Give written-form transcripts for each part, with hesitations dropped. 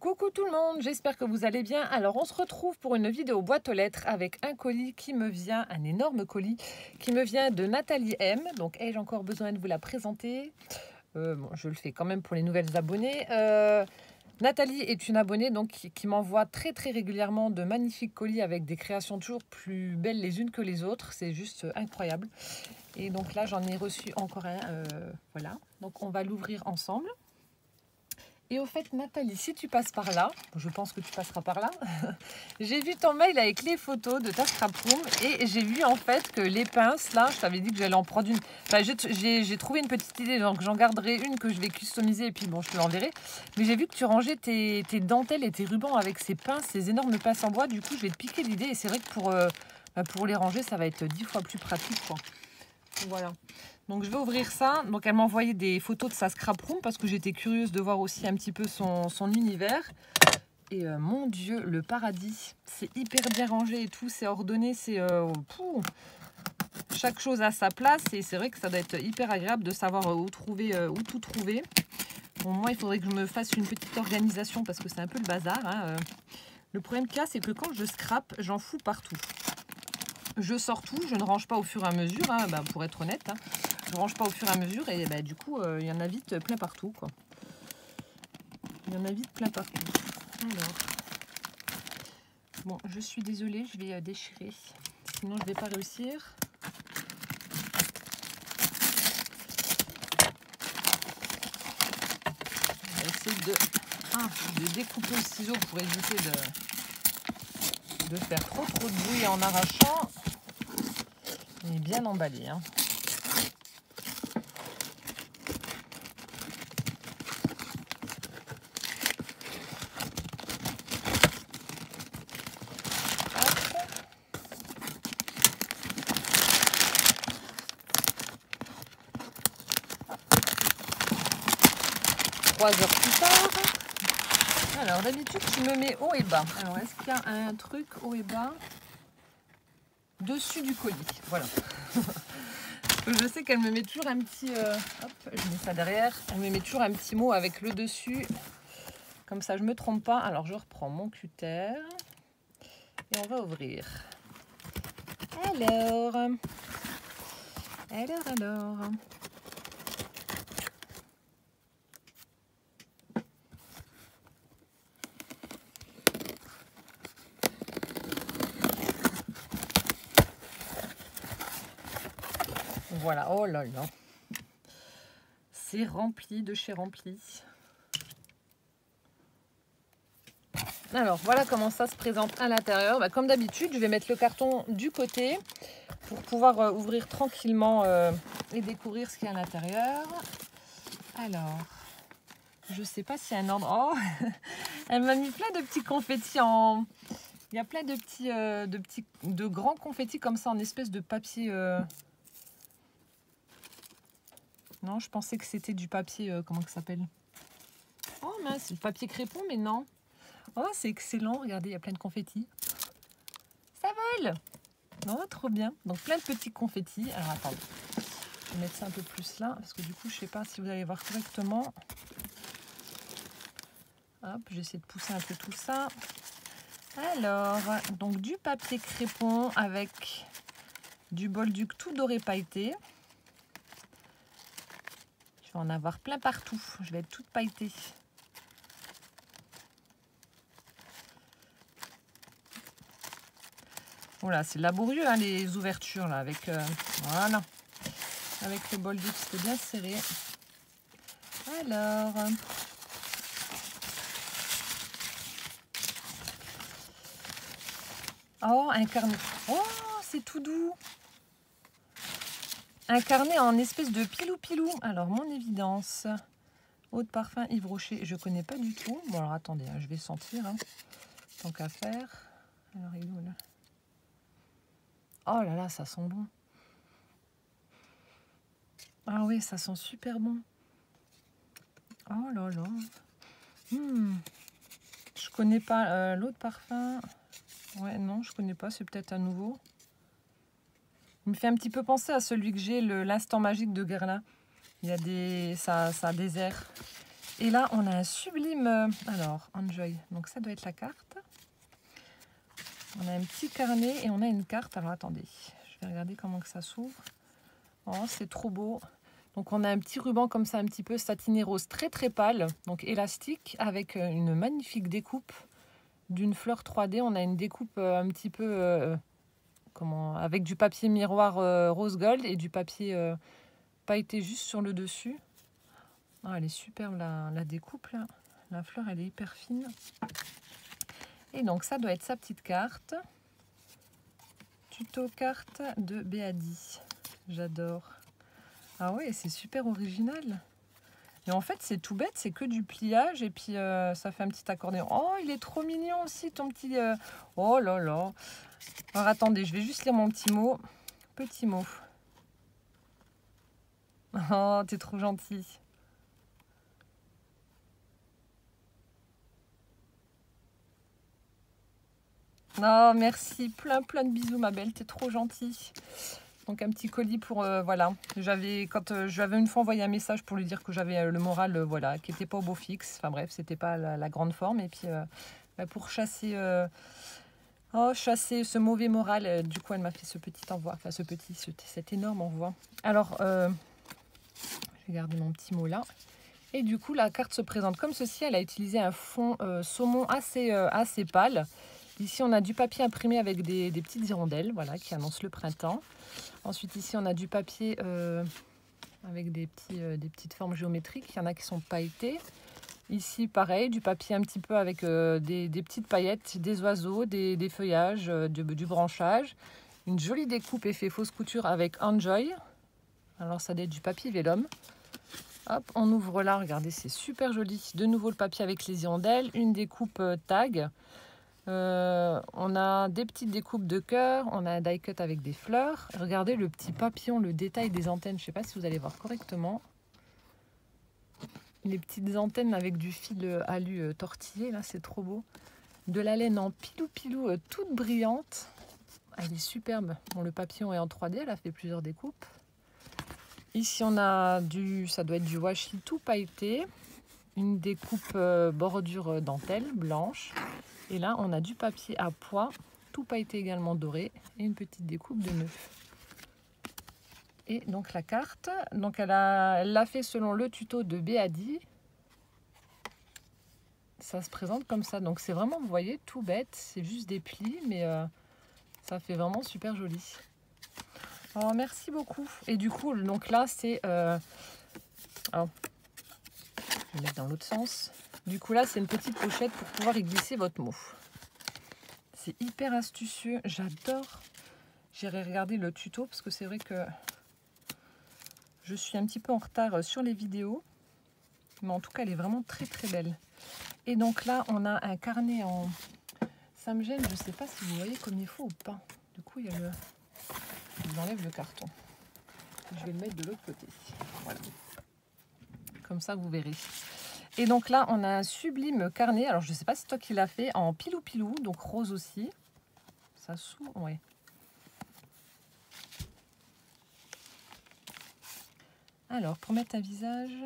Coucou tout le monde, j'espère que vous allez bien. Alors on se retrouve pour une vidéo boîte aux lettres avec un colis qui me vient, un énorme colis qui me vient de Nathalie M. Donc ai-je encore besoin de vous la présenter? Bon, je le fais quand même pour les nouvelles abonnées. Nathalie est une abonnée donc qui m'envoie très régulièrement de magnifiques colis avec des créations toujours plus belles les unes que les autres. C'est juste incroyable. Et donc là j'en ai reçu encore un. Voilà, donc on va l'ouvrir ensemble. Et au fait, Nathalie, si tu passes par là, je pense que tu passeras par là, j'ai vu ton mail avec les photos de ta scrap room et j'ai vu en fait que les pinces, là, je t'avais dit que j'allais en prendre une. Enfin, j'ai trouvé une petite idée, donc j'en garderai une que je vais customiser et puis bon, je te l'enverrai. Mais j'ai vu que tu rangeais tes dentelles et tes rubans avec ces pinces, ces énormes pinces en bois. Du coup, je vais te piquer l'idée et c'est vrai que pour les ranger, ça va être 10 fois plus pratique, quoi. Voilà. Donc je vais ouvrir ça. Donc elle m'a envoyé des photos de sa scrap room parce que j'étais curieuse de voir aussi un petit peu son univers. Et mon Dieu, le paradis. C'est hyper bien rangé et tout. C'est ordonné. C'est chaque chose à sa place. Et c'est vrai que ça doit être hyper agréable de savoir où tout trouver. Bon, moi, il faudrait que je me fasse une petite organisation parce que c'est un peu le bazar. Hein. Le problème qu'il y a, c'est que quand je scrape, j'en fous partout. Je sors tout, je ne range pas au fur et à mesure, hein, pour être honnête. Hein. Je ne range pas au fur et à mesure et du coup, il y en a vite plein partout, quoi. Il y en a vite plein partout. Alors, bon, je suis désolée, je vais déchirer. Sinon, je ne vais pas réussir. On va essayer de découper le ciseau pour éviter de faire trop de bruit en arrachant. Il est bien emballé, hein. Heures plus tard. Alors d'habitude tu me mets haut et bas. Alors est-ce qu'il y a un truc haut et bas dessus du colis? Voilà. Je sais qu'elle me met toujours un petit hop, je mets ça derrière. Elle me met toujours un petit mot avec le dessus. Comme ça je me trompe pas. Alors je reprends mon cutter et on va ouvrir. Alors. Voilà, oh là là. C'est rempli de chez rempli. Alors, voilà comment ça se présente à l'intérieur. Comme d'habitude, je vais mettre le carton du côté pour pouvoir ouvrir tranquillement et découvrir ce qu'il y a à l'intérieur. Alors, je sais pas s'il y a un ordre. Oh, elle m'a mis plein de petits confettis en... Il y a plein de de grands confettis comme ça en espèce de papier... Non, je pensais que c'était du papier, comment ça s'appelle? Oh mince, c'est le papier crépon, mais non. Oh, c'est excellent, regardez, il y a plein de confettis. Ça vole! Non, trop bien. Donc plein de petits confettis. Alors attendez, je vais mettre ça un peu plus là, parce que du coup, je ne sais pas si vous allez voir correctement. Hop, j'essaie de pousser un peu tout ça. Alors, donc du papier crépon avec du bolduc tout doré pailleté. Je vais en avoir plein partout. Je vais être toute pailletée. Voilà, c'est laborieux hein, les ouvertures là avec voilà, avec le bolduc, c'était bien serré. Alors, oh un carnet. Oh, c'est tout doux. Un carnet en espèce de pilou. Alors, mon évidence. Eau de parfum Yves Rocher, je connais pas du tout. Bon, alors attendez, hein, je vais sentir. Hein, tant qu'à faire. Alors, il est où là? Oh là là, ça sent bon. Ah oui, ça sent super bon. Oh là là. Je connais pas l'eau de parfum. Ouais, non, je connais pas. C'est peut-être un nouveau. Il me fait un petit peu penser à celui que j'ai, l'instant magique de Guerlain. Il y a ça a des airs. Et là, on a un sublime... alors, Enjoy. Donc ça doit être la carte. On a un petit carnet et on a une carte. Alors, attendez. Je vais regarder comment que ça s'ouvre. Oh, c'est trop beau. Donc, on a un petit ruban comme ça, un petit peu satiné rose, très très pâle. Donc, élastique, avec une magnifique découpe d'une fleur 3D. On a une découpe un petit peu... avec du papier miroir rose gold et du papier pailleté juste sur le dessus. Oh, elle est superbe la découpe là. La fleur elle est hyper fine. Et donc ça doit être sa petite carte. Tuto carte de Béadi. J'adore. Ah ouais, c'est super original. Et en fait c'est tout bête, c'est que du pliage et puis ça fait un petit accordéon. Oh il est trop mignon aussi ton petit... Oh là là. Alors attendez, je vais juste lire mon petit mot. Petit mot. Oh, t'es trop gentil. Oh, merci. Plein de bisous, ma belle. T'es trop gentille. Donc, un petit colis pour... voilà. Quand j'avais une fois envoyé un message pour lui dire que j'avais le moral, voilà, qui n'était pas au beau fixe. Enfin bref, c'était pas la grande forme. Et puis, pour chasser... chasser ce mauvais moral, du coup, elle m'a fait ce petit envoi. Enfin, cet énorme envoi. Alors, je vais garder mon petit mot là. Et du coup, la carte se présente comme ceci. Elle a utilisé un fond saumon assez pâle. Ici, on a du papier imprimé avec des petites hirondelles, voilà, qui annoncent le printemps. Ensuite, ici, on a du papier avec des petites formes géométriques. Il y en a qui sont pailletées. Ici, pareil, du papier un petit peu avec des petites paillettes, des oiseaux, des feuillages, du branchage. Une jolie découpe effet fausse couture avec Enjoy. Alors, ça doit être du papier vélum. Hop, on ouvre là, regardez, c'est super joli. De nouveau le papier avec les hirondelles, une découpe tag. On a des petites découpes de cœur, on a un die cut avec des fleurs. Regardez le petit papillon, le détail des antennes, je ne sais pas si vous allez voir correctement. Les petites antennes avec du fil alu tortillé, là c'est trop beau. De la laine en pilou toute brillante. Elle est superbe. Bon, le papillon est en 3D, elle a fait plusieurs découpes. Ici on a ça doit être du washi tout pailleté. Une découpe bordure dentelle blanche. Et là, on a du papier à pois, tout pailleté également doré, et une petite découpe de nœuds. Et donc la carte, donc elle l'a fait selon le tuto de Béadi. Ça se présente comme ça. Donc c'est vraiment, vous voyez, tout bête. C'est juste des plis, mais ça fait vraiment super joli. Oh, merci beaucoup. Et du coup, donc là, c'est... Alors, je vais mettre dans l'autre sens. Du coup, là, c'est une petite pochette pour pouvoir y glisser votre mot. C'est hyper astucieux. J'adore. J'irai regarder le tuto parce que c'est vrai que je suis un petit peu en retard sur les vidéos. Mais en tout cas, elle est vraiment très belle. Et donc là, on a un carnet en... Ça me gêne, je ne sais pas si vous voyez comme il faut ou pas. Du coup, il y a le... Je enlève le carton. Je vais le mettre de l'autre côté. Voilà. Comme ça, vous verrez. Et donc là, on a un sublime carnet. Alors, je ne sais pas si c'est toi qui l'as fait en pilou, donc rose aussi. Ça s'ouvre, ouais. Alors, pour mettre un visage...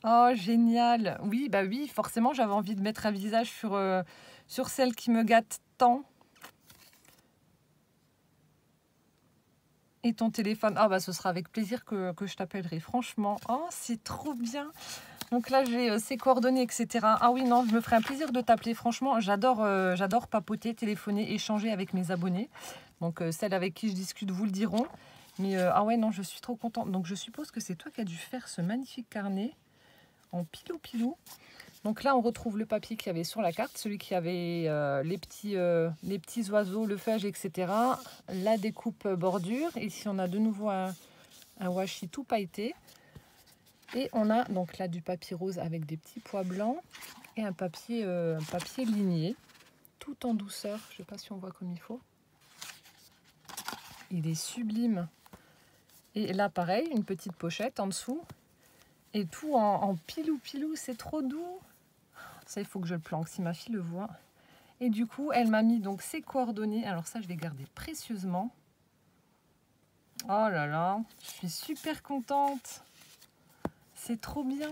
Oh, génial! Oui, bah oui, forcément, j'avais envie de mettre un visage sur celle qui me gâte tant. Et ton téléphone? Ah bah ce sera avec plaisir que je t'appellerai, franchement. Oh, c'est trop bien! Donc là, j'ai ses coordonnées, etc. Ah oui, non, je me ferai un plaisir de t'appeler. Franchement, j'adore papoter, téléphoner, échanger avec mes abonnés. Donc celles avec qui je discute vous le diront. Mais ah ouais, non, je suis trop contente. Donc je suppose que c'est toi qui as dû faire ce magnifique carnet en pilou. Donc là, on retrouve le papier qu'il y avait sur la carte, celui qui avait les petits oiseaux, le feuillage, etc. La découpe bordure. Ici, on a de nouveau un washi tout pailleté. Et on a donc là du papier rose avec des petits pois blancs et un papier ligné, tout en douceur. Je ne sais pas si on voit comme il faut. Il est sublime. Et là, pareil, une petite pochette en dessous. Et tout en pilou, c'est trop doux. Ça, il faut que je le planque si ma fille le voit. Et du coup, elle m'a mis donc ses coordonnées. Alors ça, je vais garder précieusement. Oh là là, je suis super contente. C'est trop bien.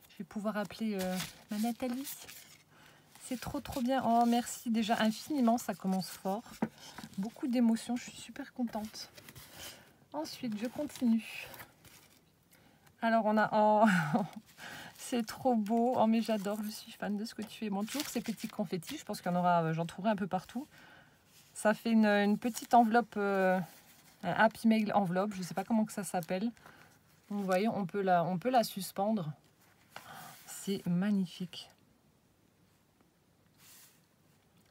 Je vais pouvoir appeler ma Nathalie. C'est trop bien. Oh merci déjà infiniment, ça commence fort. Beaucoup d'émotions, je suis super contente. Ensuite, je continue. Alors on a... Oh, c'est trop beau. Oh mais j'adore, je suis fan de ce que tu fais. Bon, toujours ces petits confettis, je pense qu'il y en aura, j'en trouverai un peu partout. Ça fait une petite enveloppe, un Happy Mail enveloppe, je ne sais pas comment que ça s'appelle. Vous voyez, on peut la suspendre. C'est magnifique.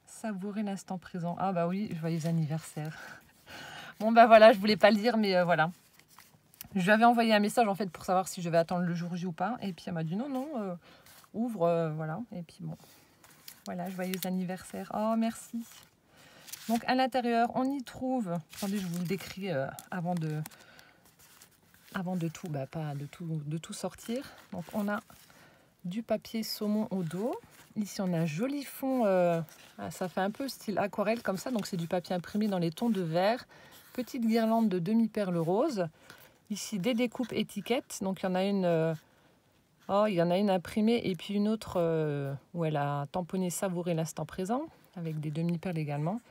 Savourer l'instant présent. Ah bah oui, joyeux anniversaire. Bon bah voilà, je voulais pas le dire, mais voilà. Je lui avais envoyé un message en fait pour savoir si je vais attendre le jour J ou pas. Et puis elle m'a dit non, ouvre, voilà. Et puis bon, voilà, joyeux anniversaire. Oh merci. Donc à l'intérieur, on y trouve, attendez, je vous le décris avant de tout, pas de tout sortir. Donc on a du papier saumon au dos. Ici on a un joli fond, ça fait un peu style aquarelle comme ça, donc c'est du papier imprimé dans les tons de vert. Petite guirlande de demi-perles roses. Ici des découpes étiquettes, donc il y en a une, il y en a une imprimée et puis une autre où elle a tamponné savourer l'instant présent, avec des demi-perles également.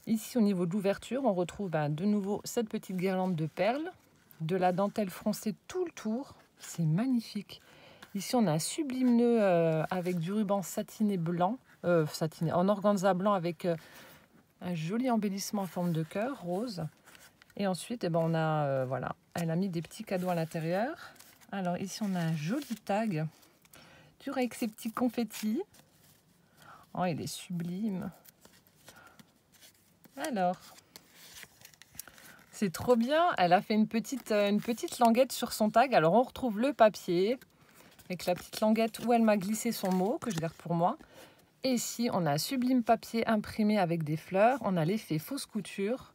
Ici au niveau de l'ouverture, on retrouve de nouveau cette petite guirlande de perles, de la dentelle froncée tout le tour, c'est magnifique. Ici, on a un sublime nœud avec du ruban satiné blanc, satiné en organza blanc avec un joli embellissement en forme de cœur rose. Et ensuite, on a, voilà, elle a mis des petits cadeaux à l'intérieur. Alors ici, on a un joli tag, toujours avec ses petits confettis. Oh, il est sublime. Alors, c'est trop bien. Elle a fait une petite languette sur son tag. Alors, on retrouve le papier avec la petite languette où elle m'a glissé son mot, que je garde pour moi. Et ici, on a un sublime papier imprimé avec des fleurs. On a l'effet fausse couture.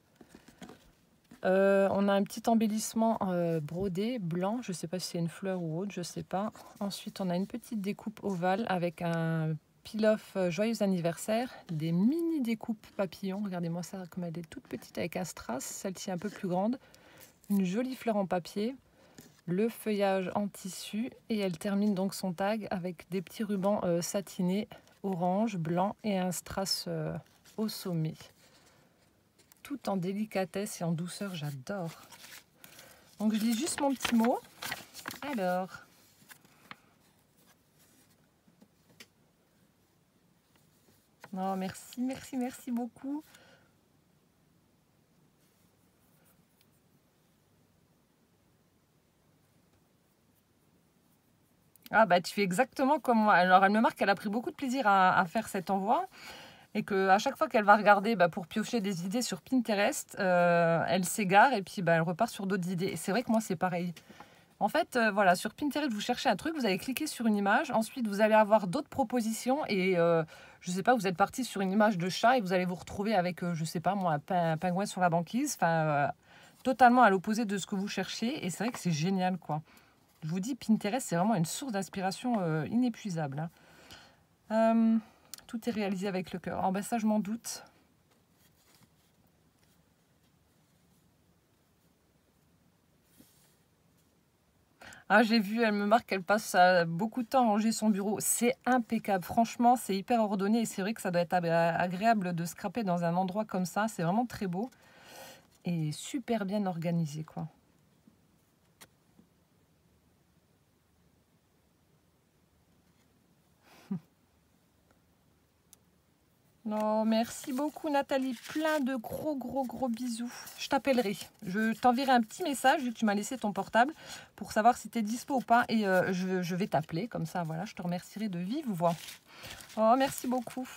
On a un petit embellissement brodé, blanc. Je ne sais pas si c'est une fleur ou autre, je ne sais pas. Ensuite, on a une petite découpe ovale avec un peel-off joyeux anniversaire. Des mini découpes papillons. Regardez-moi ça, comme elle est toute petite avec un strass. Celle-ci un peu plus grande. Une jolie fleur en papier. Le feuillage en tissu et elle termine donc son tag avec des petits rubans satinés orange, blanc et un strass au sommet. Tout en délicatesse et en douceur, j'adore. Donc je lis juste mon petit mot. Alors, oh, merci beaucoup. Ah bah tu fais exactement comme moi. Alors elle me marque qu'elle a pris beaucoup de plaisir à faire cet envoi et qu'à chaque fois qu'elle va regarder pour piocher des idées sur Pinterest, elle s'égare et puis elle repart sur d'autres idées. Et c'est vrai que moi c'est pareil. En fait, voilà, sur Pinterest, vous cherchez un truc, vous allez cliquer sur une image, ensuite vous allez avoir d'autres propositions et je sais pas, vous êtes parti sur une image de chat et vous allez vous retrouver avec, je sais pas moi, un pingouin sur la banquise, totalement à l'opposé de ce que vous cherchez et c'est vrai que c'est génial quoi. Je vous dis, Pinterest, c'est vraiment une source d'inspiration inépuisable. Hein. Tout est réalisé avec le cœur. Oh, ça, je m'en doute. Ah, j'ai vu, elle me marque qu'elle passe beaucoup de temps à ranger son bureau. C'est impeccable. Franchement, c'est hyper ordonné et c'est vrai que ça doit être agréable de scraper dans un endroit comme ça. C'est vraiment très beau et super bien organisé, quoi. Non, merci beaucoup Nathalie, plein de gros bisous. Je t'appellerai, je t'enverrai un petit message vu que tu m'as laissé ton portable pour savoir si tu es dispo ou pas et je vais t'appeler comme ça, voilà, je te remercierai de vive voix. Oh, merci beaucoup.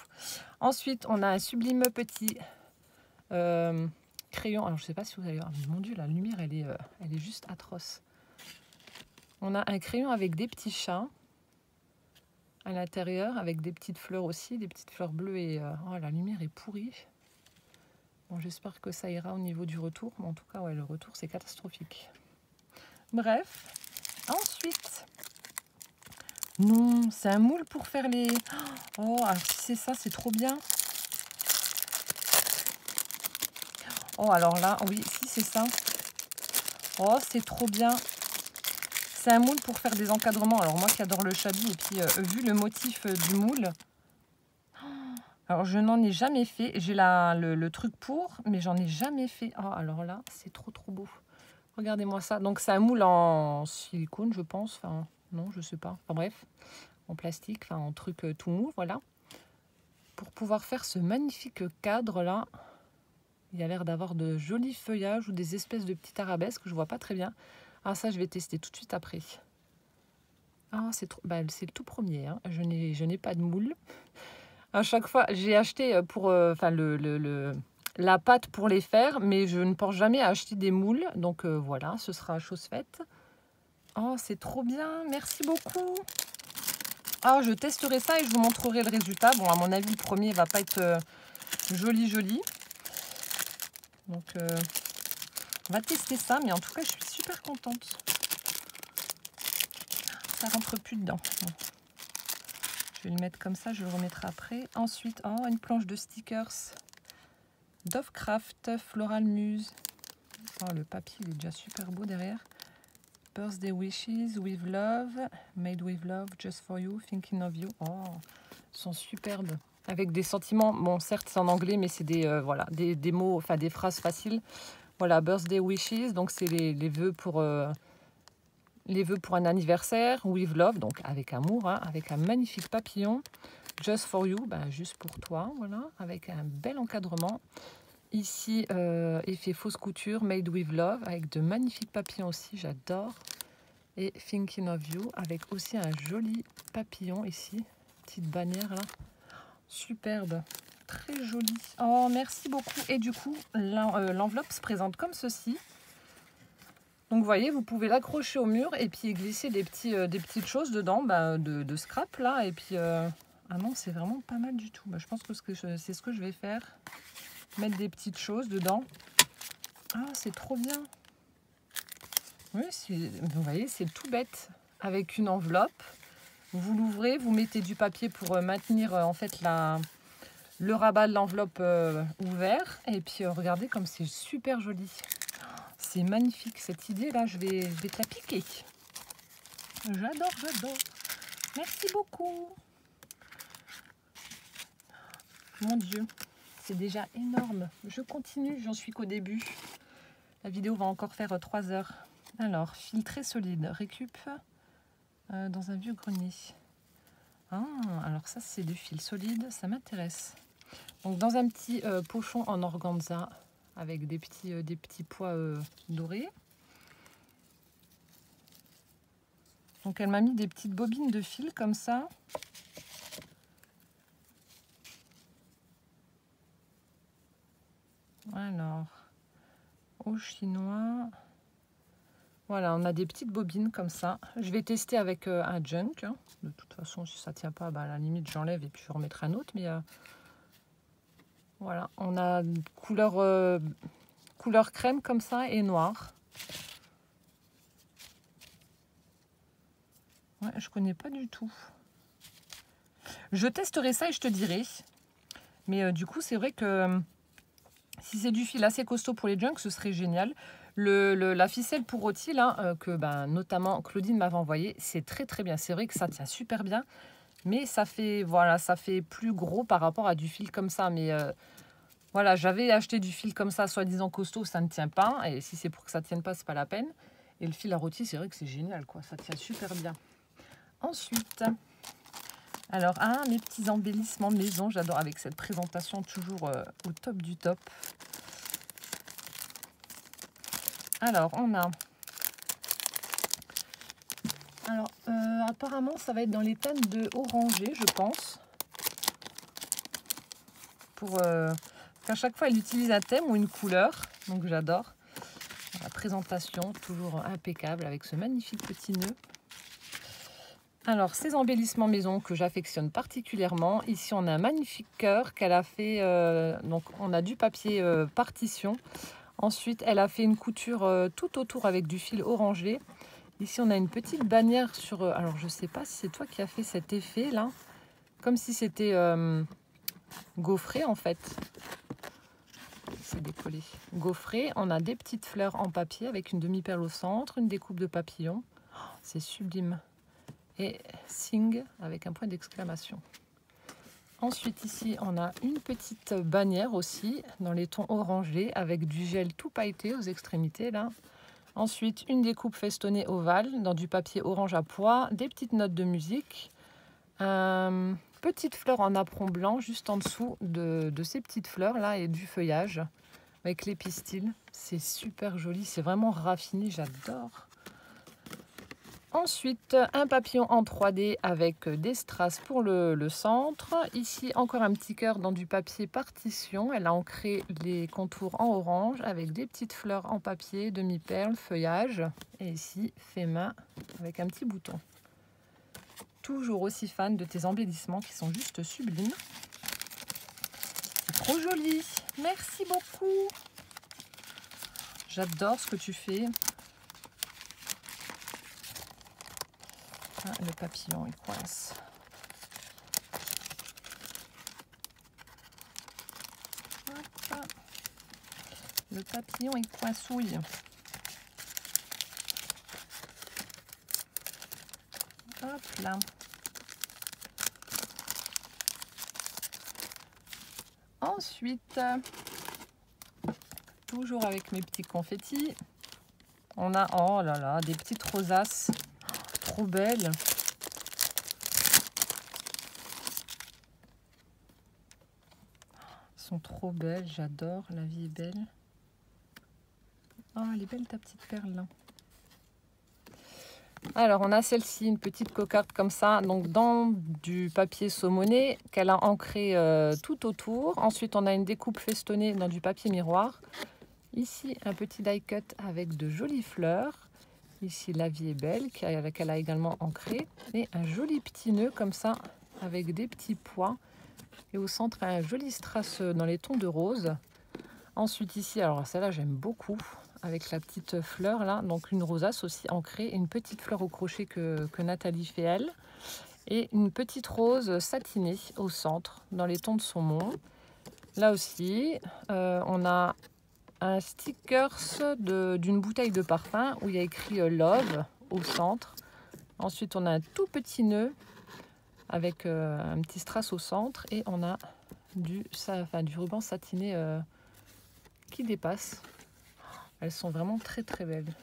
Ensuite, on a un sublime petit crayon, alors je sais pas si vous allez voir, mais mon dieu, la lumière elle est juste atroce. On a un crayon avec des petits chats à l'intérieur avec des petites fleurs aussi, des petites fleurs bleues et oh, la lumière est pourrie. Bon, j'espère que ça ira au niveau du retour, mais en tout cas, ouais, le retour c'est catastrophique. Bref, ensuite, non, c'est un moule pour faire les... Oh, alors si c'est ça, c'est trop bien. Oh, alors là, oui, si c'est ça, Oh, c'est trop bien. C'est un moule pour faire des encadrements. Alors moi qui adore le chablis, et puis vu le motif du moule, alors je n'en ai jamais fait. J'ai le truc pour, mais j'en ai jamais fait. Oh, alors là, c'est trop beau. Regardez-moi ça. Donc c'est un moule en silicone, je pense. Enfin, non, je sais pas. Enfin bref, en plastique, enfin en truc tout mou, voilà. Pour pouvoir faire ce magnifique cadre là. Il y a l'air d'avoir de jolis feuillages ou des espèces de petites arabesques. Je vois pas très bien. Ah ça, je vais tester tout de suite après. Ah, c'est le tout premier. Hein. Je n'ai pas de moule. À chaque fois, j'ai acheté pour enfin la pâte pour les faire, mais je ne pense jamais à acheter des moules. Donc voilà, ce sera chose faite. Oh, c'est trop bien. Merci beaucoup. Ah, je testerai ça et je vous montrerai le résultat. Bon, à mon avis, le premier va pas être joli. Donc, on va tester ça. Mais en tout cas, je suis super contente. Ça rentre plus dedans. Bon. Je vais le mettre comme ça, je le remettrai après. Ensuite, oh, une planche de stickers. Dovecraft Floral Muse. Oh, le papier il est déjà super beau derrière. Birthday Wishes with Love. Made with Love, Just for You, Thinking of You. Oh, ils sont superbes. Avec des sentiments, bon certes c'est en anglais, mais c'est voilà, des mots, enfin des phrases faciles. Voilà, Birthday Wishes, donc c'est les vœux pour un anniversaire. With Love, donc avec amour, hein, avec un magnifique papillon. Just for You, ben, juste pour toi, voilà, avec un bel encadrement. Ici, effet fausse couture, Made with Love, avec de magnifiques papillons aussi, j'adore. Et Thinking of You, avec aussi un joli papillon ici, petite bannière là, superbe, très joli. Oh, merci beaucoup. Et du coup, l'enveloppe se présente comme ceci. Donc vous voyez, vous pouvez l'accrocher au mur et puis glisser des petites choses dedans, bah, de scrap là. Et puis, ah non, c'est vraiment pas mal du tout. Bah, je pense que c'est ce que je vais faire. Mettre des petites choses dedans. Ah, c'est trop bien. Oui, vous voyez, c'est tout bête. Avec une enveloppe, vous l'ouvrez, vous mettez du papier pour maintenir en fait le rabat de l'enveloppe ouvert. Et puis regardez comme c'est super joli. C'est magnifique cette idée là, je vais te la piquer. J'adore. Merci beaucoup. Mon Dieu, c'est déjà énorme. Je continue, j'en suis qu'au début. La vidéo va encore faire 3 heures. Alors, fil très solide, récup dans un vieux grenier. Ah, alors ça c'est du fil solide, ça m'intéresse. Donc dans un petit pochon en organza avec des petits pois dorés. Donc elle m'a mis des petites bobines de fil comme ça. Alors, au chinois. Voilà, on a des petites bobines comme ça. Je vais tester avec un junk. Hein. De toute façon, si ça ne tient pas, bah, à la limite, j'enlève et puis je remettrai un autre. Mais voilà, on a couleur crème comme ça et noir. Ouais, je connais pas du tout. Je testerai ça et je te dirai. Mais du coup, c'est vrai que si c'est du fil assez costaud pour les junks, ce serait génial. La ficelle pour rôti, là, que notamment Claudine m'avait envoyé, c'est très bien. C'est vrai que ça tient super bien. Mais ça fait, voilà, ça fait plus gros par rapport à du fil comme ça. Mais voilà, j'avais acheté du fil comme ça, soi-disant costaud, ça ne tient pas. Et si c'est pour que ça ne tienne pas, c'est pas la peine. Et le fil à rôti, c'est vrai que c'est génial, quoi. Ça tient super bien. Ensuite, alors, mes petits embellissements maison, j'adore avec cette présentation toujours au top du top. Alors, on a... Alors, apparemment, ça va être dans les thèmes de orangé, je pense. Pour qu'à chaque fois, elle utilise un thème ou une couleur. Donc, j'adore. La présentation, toujours impeccable avec ce magnifique petit nœud. Alors, ces embellissements maison que j'affectionne particulièrement. Ici, on a un magnifique cœur qu'elle a fait. Donc, on a du papier partition. Ensuite, elle a fait une couture tout autour avec du fil orangé. Ici, on a une petite bannière sur... alors, je ne sais pas si c'est toi qui as fait cet effet, là. Comme si c'était gaufré, en fait. c'est décollé. Gaufré, on a des petites fleurs en papier avec une demi-perle au centre, une découpe de papillon. Oh, c'est sublime. Et Sing avec un point d'exclamation. Ensuite, ici, on a une petite bannière aussi dans les tons orangés avec du gel tout pailleté aux extrémités là. Ensuite, une découpe festonnée ovale dans du papier orange à pois, des petites notes de musique, petite fleur en apron blanc juste en dessous de ces petites fleurs là et du feuillage avec les pistils. C'est super joli, c'est vraiment raffiné, j'adore. Ensuite, un papillon en 3D avec des strass pour le centre. Ici, encore un petit cœur dans du papier partition. Elle a ancré les contours en orange avec des petites fleurs en papier, demi-perle, feuillage. Et ici, fait main avec un petit bouton. Toujours aussi fan de tes embellissements qui sont juste sublimes. C'est trop joli. Merci beaucoup. J'adore ce que tu fais. Ah, le papillon, il coince. Hop. Le papillon, il coincouille. Hop là. Ensuite, toujours avec mes petits confettis, on a, oh là là, des petites rosaces. Trop belle. Elles sont trop belles, j'adore, la vie est belle. Oh, elle est belle ta petite perle là. Alors on a celle-ci, une petite cocarde comme ça, donc dans du papier saumonné qu'elle a ancré tout autour. Ensuite on a une découpe festonnée dans du papier miroir. Ici un petit die cut avec de jolies fleurs. Ici, la vie est belle, qu'elle a également ancré. Et un joli petit nœud comme ça, avec des petits pois. Et au centre, un joli strass dans les tons de rose. Ensuite, ici, alors celle-là, j'aime beaucoup, avec la petite fleur là. Donc, une rosace aussi ancrée. Une petite fleur au crochet que Nathalie fait elle. Et une petite rose satinée au centre, dans les tons de saumon. Là aussi, on a un sticker d'une bouteille de parfum où il y a écrit Love au centre. Ensuite, on a un tout petit nœud avec un petit strass au centre et on a du ruban satiné qui dépasse. Elles sont vraiment très très belles.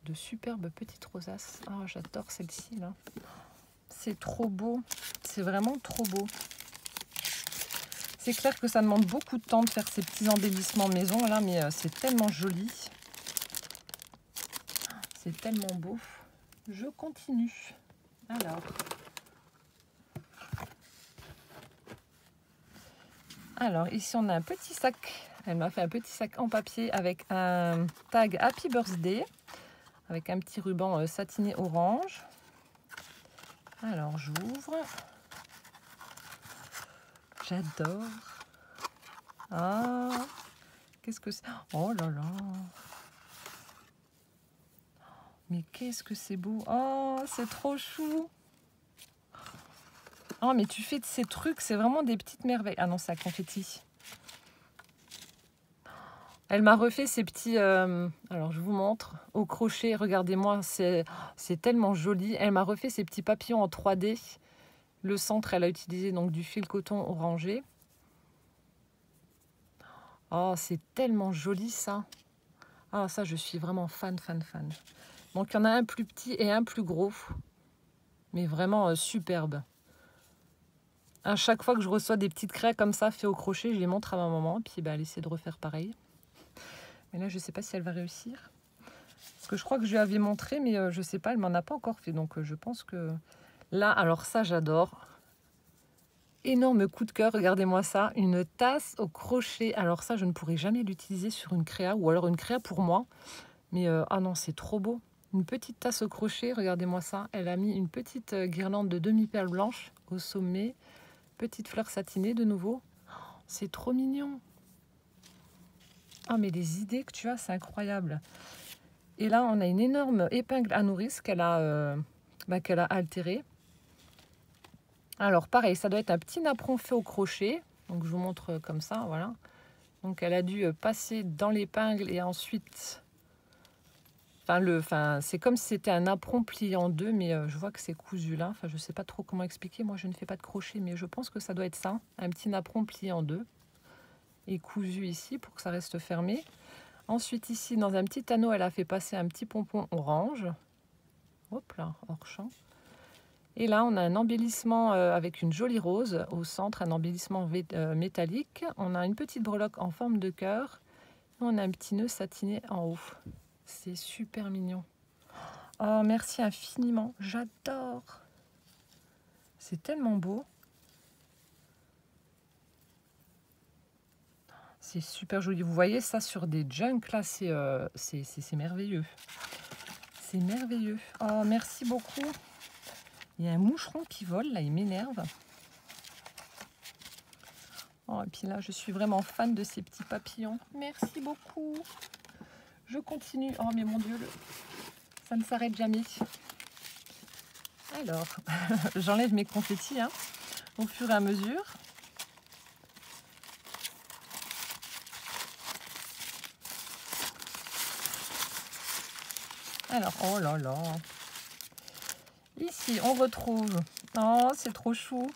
De superbes petites rosaces. Ah, j'adore celle-ci là. C'est trop beau. C'est vraiment trop beau. C'est clair que ça demande beaucoup de temps de faire ces petits embellissements maison là, mais c'est tellement joli. C'est tellement beau. Je continue. Alors ici on a un petit sac. Elle m'a fait un petit sac en papier avec un tag Happy Birthday, avec un petit ruban satiné orange. Alors j'ouvre. J'adore. Ah, qu'est-ce que c'est? Oh là là. Mais qu'est-ce que c'est beau. Oh, c'est trop chou. Oh, mais tu fais de ces trucs, c'est vraiment des petites merveilles. Ah non, c'est à confetti. Elle m'a refait ces petits... alors, je vous montre. Au crochet, regardez-moi, c'est tellement joli. Elle m'a refait ces petits papillons en 3D. Le centre, elle a utilisé donc du fil coton orangé. Oh, c'est tellement joli, ça. Ah, ça, je suis vraiment fan, fan, fan. Donc, il y en a un plus petit et un plus gros. Mais vraiment superbe. À chaque fois que je reçois des petites craies comme ça, faites au crochet, je les montre à ma maman. Puis, elle essaie de refaire pareil. Mais là, je ne sais pas si elle va réussir. Parce que je crois que je lui avais montré, mais je ne sais pas, elle m'en a pas encore fait. Donc, je pense que... Là, alors ça, j'adore. Énorme coup de cœur, regardez-moi ça. Une tasse au crochet. Alors ça, je ne pourrais jamais l'utiliser sur une créa. Ou alors une créa pour moi. Mais, ah non, c'est trop beau. Une petite tasse au crochet, regardez-moi ça. Elle a mis une petite guirlande de demi-perle blanche au sommet. Petite fleur satinée de nouveau. C'est trop mignon. Ah, mais les idées que tu as, c'est incroyable. Et là, on a une énorme épingle à nourrice qu'elle a altérée. Alors, pareil, ça doit être un petit napperon fait au crochet. Donc, je vous montre comme ça, voilà. Donc elle a dû passer dans l'épingle et ensuite... c'est comme si c'était un apron plié en deux, mais je vois que c'est cousu là. Enfin, je ne sais pas trop comment expliquer. Moi, je ne fais pas de crochet, mais je pense que ça doit être ça. Un petit napperon plié en deux et cousu ici pour que ça reste fermé. Ensuite, ici, dans un petit anneau, elle a fait passer un petit pompon orange. Hop là, hors champ. Et là, on a un embellissement avec une jolie rose au centre, un embellissement métallique. On a une petite breloque en forme de cœur. Et on a un petit nœud satiné en haut. C'est super mignon. Oh, merci infiniment. J'adore. C'est tellement beau. C'est super joli. Vous voyez ça sur des junks, là, c'est merveilleux. C'est merveilleux. Oh, merci beaucoup. Il y a un moucheron qui vole, là, il m'énerve. Oh, et puis là, je suis vraiment fan de ces petits papillons. Merci beaucoup. Je continue. Oh, mais mon Dieu, ça ne s'arrête jamais. Alors, j'enlève mes confettis hein, au fur et à mesure. Alors, oh là là. Ici, on retrouve... Oh, c'est trop chou.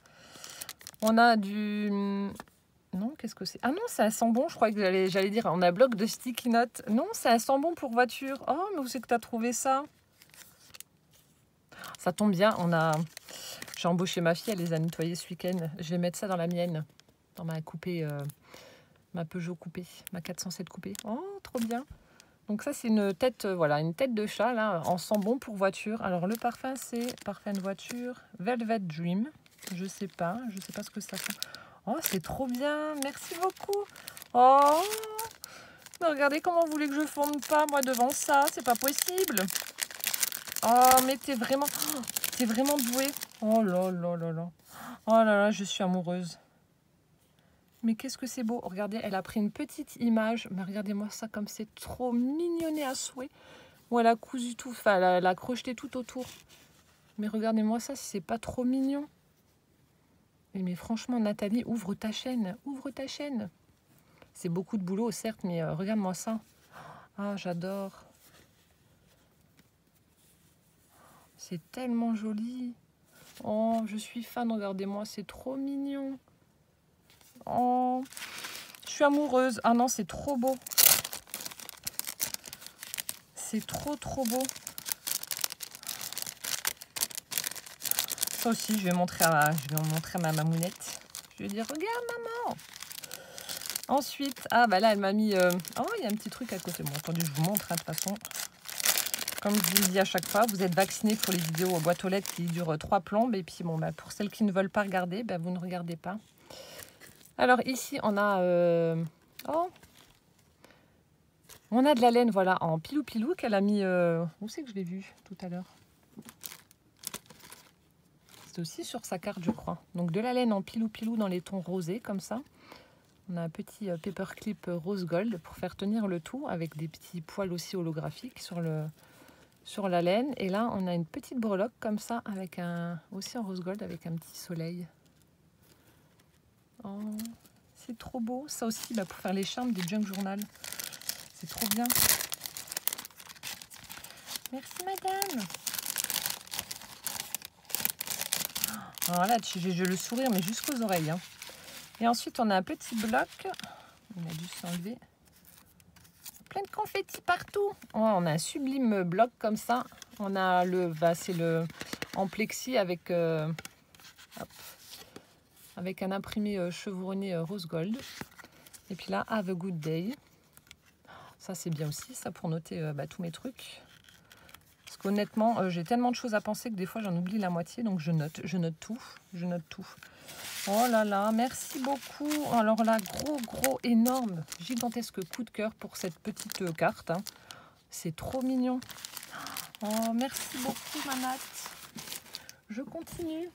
On a du... Non, qu'est-ce que c'est? Ah non, c'est un sambon, je crois que j'allais dire. On a un bloc de sticky notes. Non, c'est un sambon pour voiture. Oh, mais où c'est que tu as trouvé ça? Ça tombe bien, j'ai embauché ma fille, elle les a nettoyés ce week-end. Je vais mettre ça dans la mienne, dans ma coupée, ma Peugeot coupée, ma 407 coupée. Oh, trop bien. Donc ça, c'est une tête, voilà, une tête de chat, là, en sambon pour voiture. Alors, le parfum, c'est parfum de voiture, Velvet Dream. Je sais pas ce que ça fait. Oh, c'est trop bien, merci beaucoup. Oh, mais regardez comment vous voulez que je fonde pas, moi, devant ça, c'est pas possible. Oh, mais t'es vraiment douée. Oh là là là là. Oh là là, je suis amoureuse. Mais qu'est-ce que c'est beau. Regardez, elle a pris une petite image. Mais regardez-moi ça comme c'est trop mignonné à souhait. Où elle a cousu tout, enfin, elle a crocheté tout autour. Mais regardez-moi ça, si c'est pas trop mignon. Mais franchement, Nathalie, ouvre ta chaîne. Ouvre ta chaîne. C'est beaucoup de boulot, certes, mais regarde-moi ça. Ah, j'adore. C'est tellement joli. Oh, je suis fan, regardez-moi, c'est trop mignon. Oh, je suis amoureuse. Ah non, c'est trop beau. C'est trop beau. Ça aussi, je vais montrer à ma mamounette. Je vais dire, regarde maman. Ensuite, ah bah là, elle m'a mis... Oh, il y a un petit truc à côté. Bon, attendez, je vous montre, hein, de toute façon. Comme je vous le dis à chaque fois, vous êtes vaccinés pour les vidéos boîte aux lettres qui durent 3 plombes. Et puis, bon, bah, pour celles qui ne veulent pas regarder, bah, vous ne regardez pas. Alors, ici, on a... Oh, on a de la laine, voilà, en pilou-pilou qu'elle a mis... Où c'est que je l'ai vu tout à l'heure? C'est aussi sur sa carte, je crois. Donc, de la laine en pilou-pilou dans les tons rosés, comme ça. On a un petit paperclip rose gold pour faire tenir le tout, avec des petits poils aussi holographiques sur la laine. Et là, on a une petite breloque comme ça, avec aussi en rose gold, avec un petit soleil. Oh, c'est trop beau. Ça aussi, bah, pour faire les charmes des junk journal. C'est trop bien. Merci, madame. Alors là, j'ai le sourire, mais jusqu'aux oreilles. Hein. Et ensuite, on a un petit bloc. On a dû s'enlever. Plein de confettis partout. Oh, on a un sublime bloc comme ça. On a c'est le en plexi avec un imprimé chevronné rose gold. Et puis là, have a good day. Ça, c'est bien aussi, ça, pour noter tous mes trucs. Parce qu'honnêtement, j'ai tellement de choses à penser que des fois, j'en oublie la moitié. Donc, je note tout. Je note tout. Oh là là, merci beaucoup. Alors là, gros, énorme, gigantesque coup de cœur pour cette petite carte. Hein. C'est trop mignon. Oh, merci beaucoup, Manat. Je continue.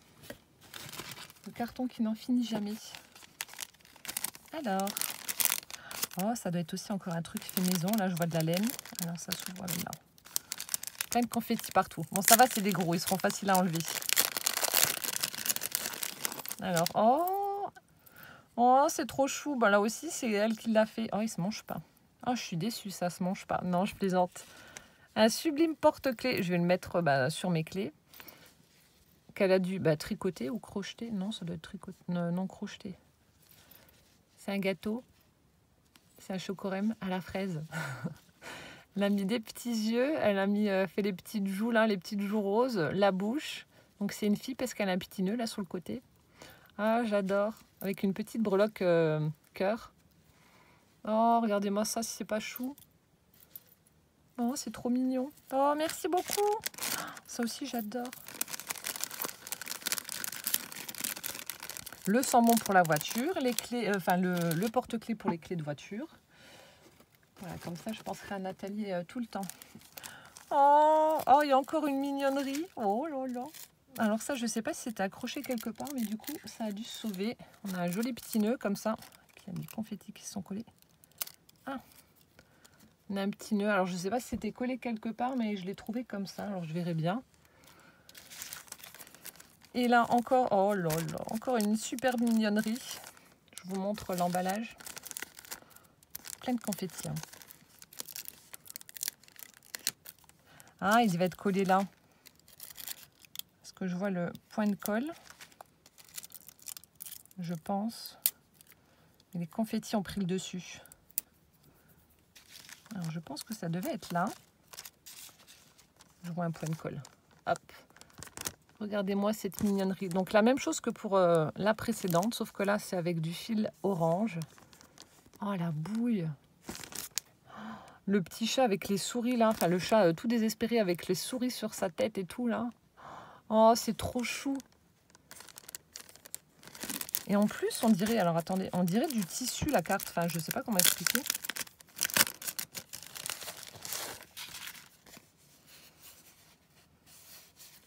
Le carton qui n'en finit jamais. Alors, oh, ça doit être aussi encore un truc fait maison. Là, je vois de la laine. Alors, ça s'ouvre là. Plein de confettis partout. Bon, ça va, c'est des gros. Ils seront faciles à enlever. Alors, Oh, c'est trop chou. Bah, là aussi, c'est elle qui l'a fait. Oh, il se mange pas. Oh, je suis déçue, ça se mange pas. Non, je plaisante. Un sublime porte-clés. Je vais le mettre sur mes clés. Qu'elle a dû tricoter ou crocheter. Non, ça doit être tricoter. Non, non crocheter. C'est un gâteau. C'est un chocorème à la fraise. Elle a mis des petits yeux. Elle a mis, fait les petites joues là, les petites joues roses. La bouche. Donc c'est une fille parce qu'elle a un petit nœud là sur le côté. Ah, j'adore. Avec une petite breloque cœur. Oh, regardez-moi ça si c'est pas chou. Oh, c'est trop mignon. Oh, merci beaucoup. Ça aussi, j'adore. Le sang-bon pour la voiture, les clés, le porte-clés pour les clés de voiture. Voilà, comme ça, je penserai à Nathalie tout le temps. Oh, oh, il y a encore une mignonnerie. Oh là là. Alors ça, je ne sais pas si c'était accroché quelque part, mais du coup, ça a dû se sauver. On a un joli petit nœud comme ça. Il y a des confettis qui se sont collés. Ah, on a un petit nœud. Alors, je ne sais pas si c'était collé quelque part, mais je l'ai trouvé comme ça. Alors, je verrai bien. Et là, encore, oh là là, encore une superbe mignonnerie. Je vous montre l'emballage. Plein de confettis. Hein. Ah, il va être collé là. Est-ce que je vois le point de colle? Je pense. Et les confettis ont pris le dessus. Alors, je pense que ça devait être là. Je vois un point de colle. Hop. Regardez-moi cette mignonnerie. Donc, la même chose que pour la précédente, sauf que là, c'est avec du fil orange. Oh, la bouille. Le petit chat avec les souris, là. Enfin, le chat tout désespéré avec les souris sur sa tête et tout, là. Oh, c'est trop chou. Et en plus, on dirait... Alors, attendez. On dirait du tissu, la carte. Enfin, je sais pas comment expliquer.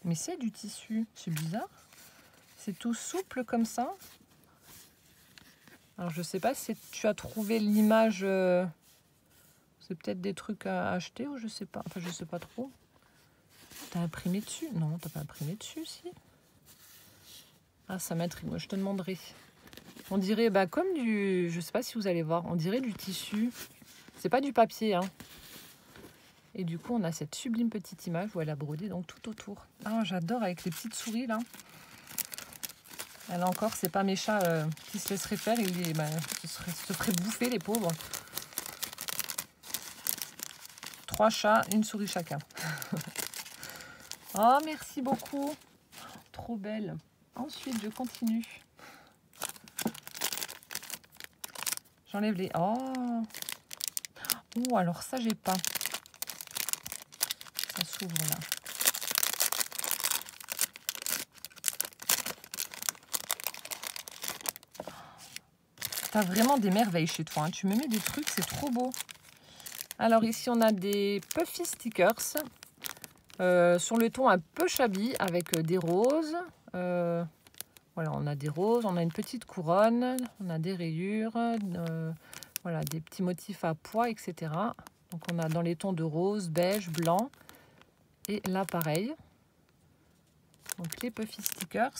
Mais c'est du tissu. C'est bizarre. C'est tout souple comme ça. Alors, je sais pas si tu as trouvé l'image... C'est peut-être des trucs à acheter ou je sais pas. Enfin, je sais pas trop. T'as imprimé dessus? Non, t'as pas imprimé dessus, si. Ah, ça m'intrigue. Moi, je te demanderai. On dirait comme du... Je sais pas si vous allez voir. On dirait du tissu. C'est pas du papier, hein. Et du coup, on a cette sublime petite image où elle a brodé donc tout autour. Ah, j'adore avec les petites souris, là. Là encore, c'est pas mes chats qui se laisseraient faire. Ils se feraient bouffer, les pauvres. 3 chats, une souris chacun. Oh, merci beaucoup. Trop belle. Ensuite, je continue. J'enlève les... Oh. Oh, alors ça, j'ai pas. Ça s'ouvre là. T'as vraiment des merveilles chez toi. Hein. Tu me mets des trucs, c'est trop beau. Alors ici, on a des puffy stickers. Sur le ton un peu shabby avec des roses. Voilà, on a des roses, on a une petite couronne, on a des rayures, voilà, des petits motifs à pois, etc. Donc on a dans les tons de rose, beige, blanc. Et là, pareil. Donc les puffy stickers.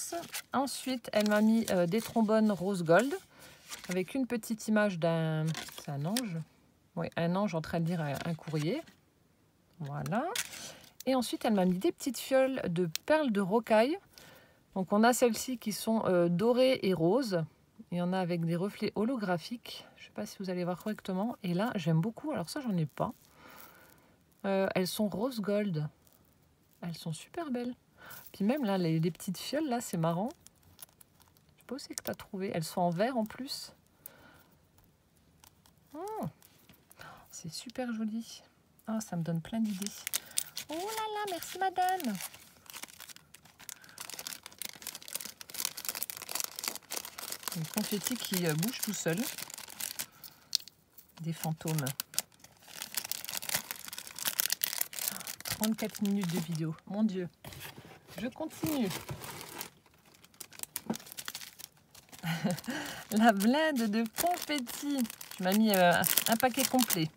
Ensuite, elle m'a mis des trombones rose gold avec une petite image d'un... C'est un ange? Oui, un ange en train de lire un courrier. Voilà. Et ensuite, elle m'a mis des petites fioles de perles de rocaille. Donc, on a celles-ci qui sont dorées et roses. Il y en a avec des reflets holographiques. Je ne sais pas si vous allez voir correctement. Et là, j'aime beaucoup. Alors ça, j'en ai pas. Elles sont rose gold. Elles sont super belles. Puis même là, les petites fioles, là, c'est marrant. Je sais pas où c'est que tu as trouvé. Elles sont en vert en plus. Oh, c'est super joli. Oh, ça me donne plein d'idées. Oh là là, merci madame. Des confettis qui bougent tout seul. Des fantômes. 34 minutes de vidéo. Mon Dieu. Je continue. La blinde de confettis. Tu m'as mis un paquet complet.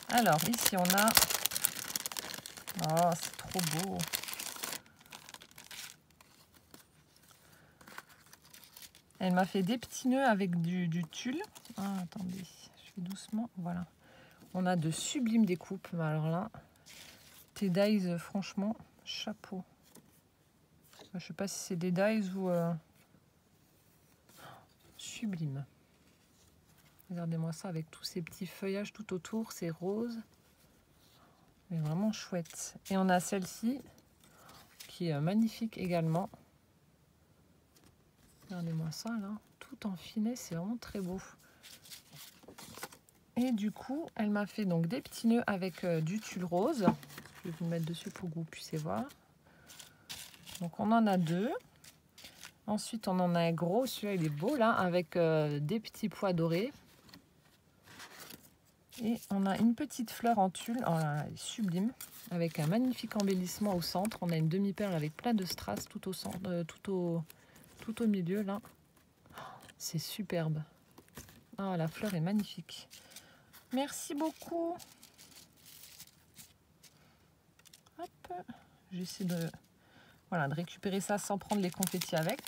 Alors, ici, on a... Oh, c'est trop beau. Elle m'a fait des petits nœuds avec du tulle. Ah, attendez, je fais doucement. Voilà. On a de sublimes découpes. Mais alors là, tes dies, franchement, chapeau. Je sais pas si c'est des dies ou sublime. Regardez-moi ça avec tous ces petits feuillages tout autour. C'est rose. Mais vraiment chouette. Et on a celle-ci qui est magnifique également. Regardez-moi ça là. Tout en finet, c'est vraiment très beau. Et du coup, elle m'a fait donc des petits nœuds avec du tulle rose. Je vais vous mettre dessus pour que vous puissiez voir. Donc on en a 2. Ensuite, on en a un gros. Celui-là, il est beau là, avec des petits pois dorés. Et on a une petite fleur en tulle. Oh là là, elle est sublime. Avec un magnifique embellissement au centre. On a une demi-perle avec plein de strass tout au centre, tout au milieu là. C'est superbe. Ah, la fleur est magnifique. Merci beaucoup. Hop. J'essaie de récupérer ça sans prendre les confettis avec.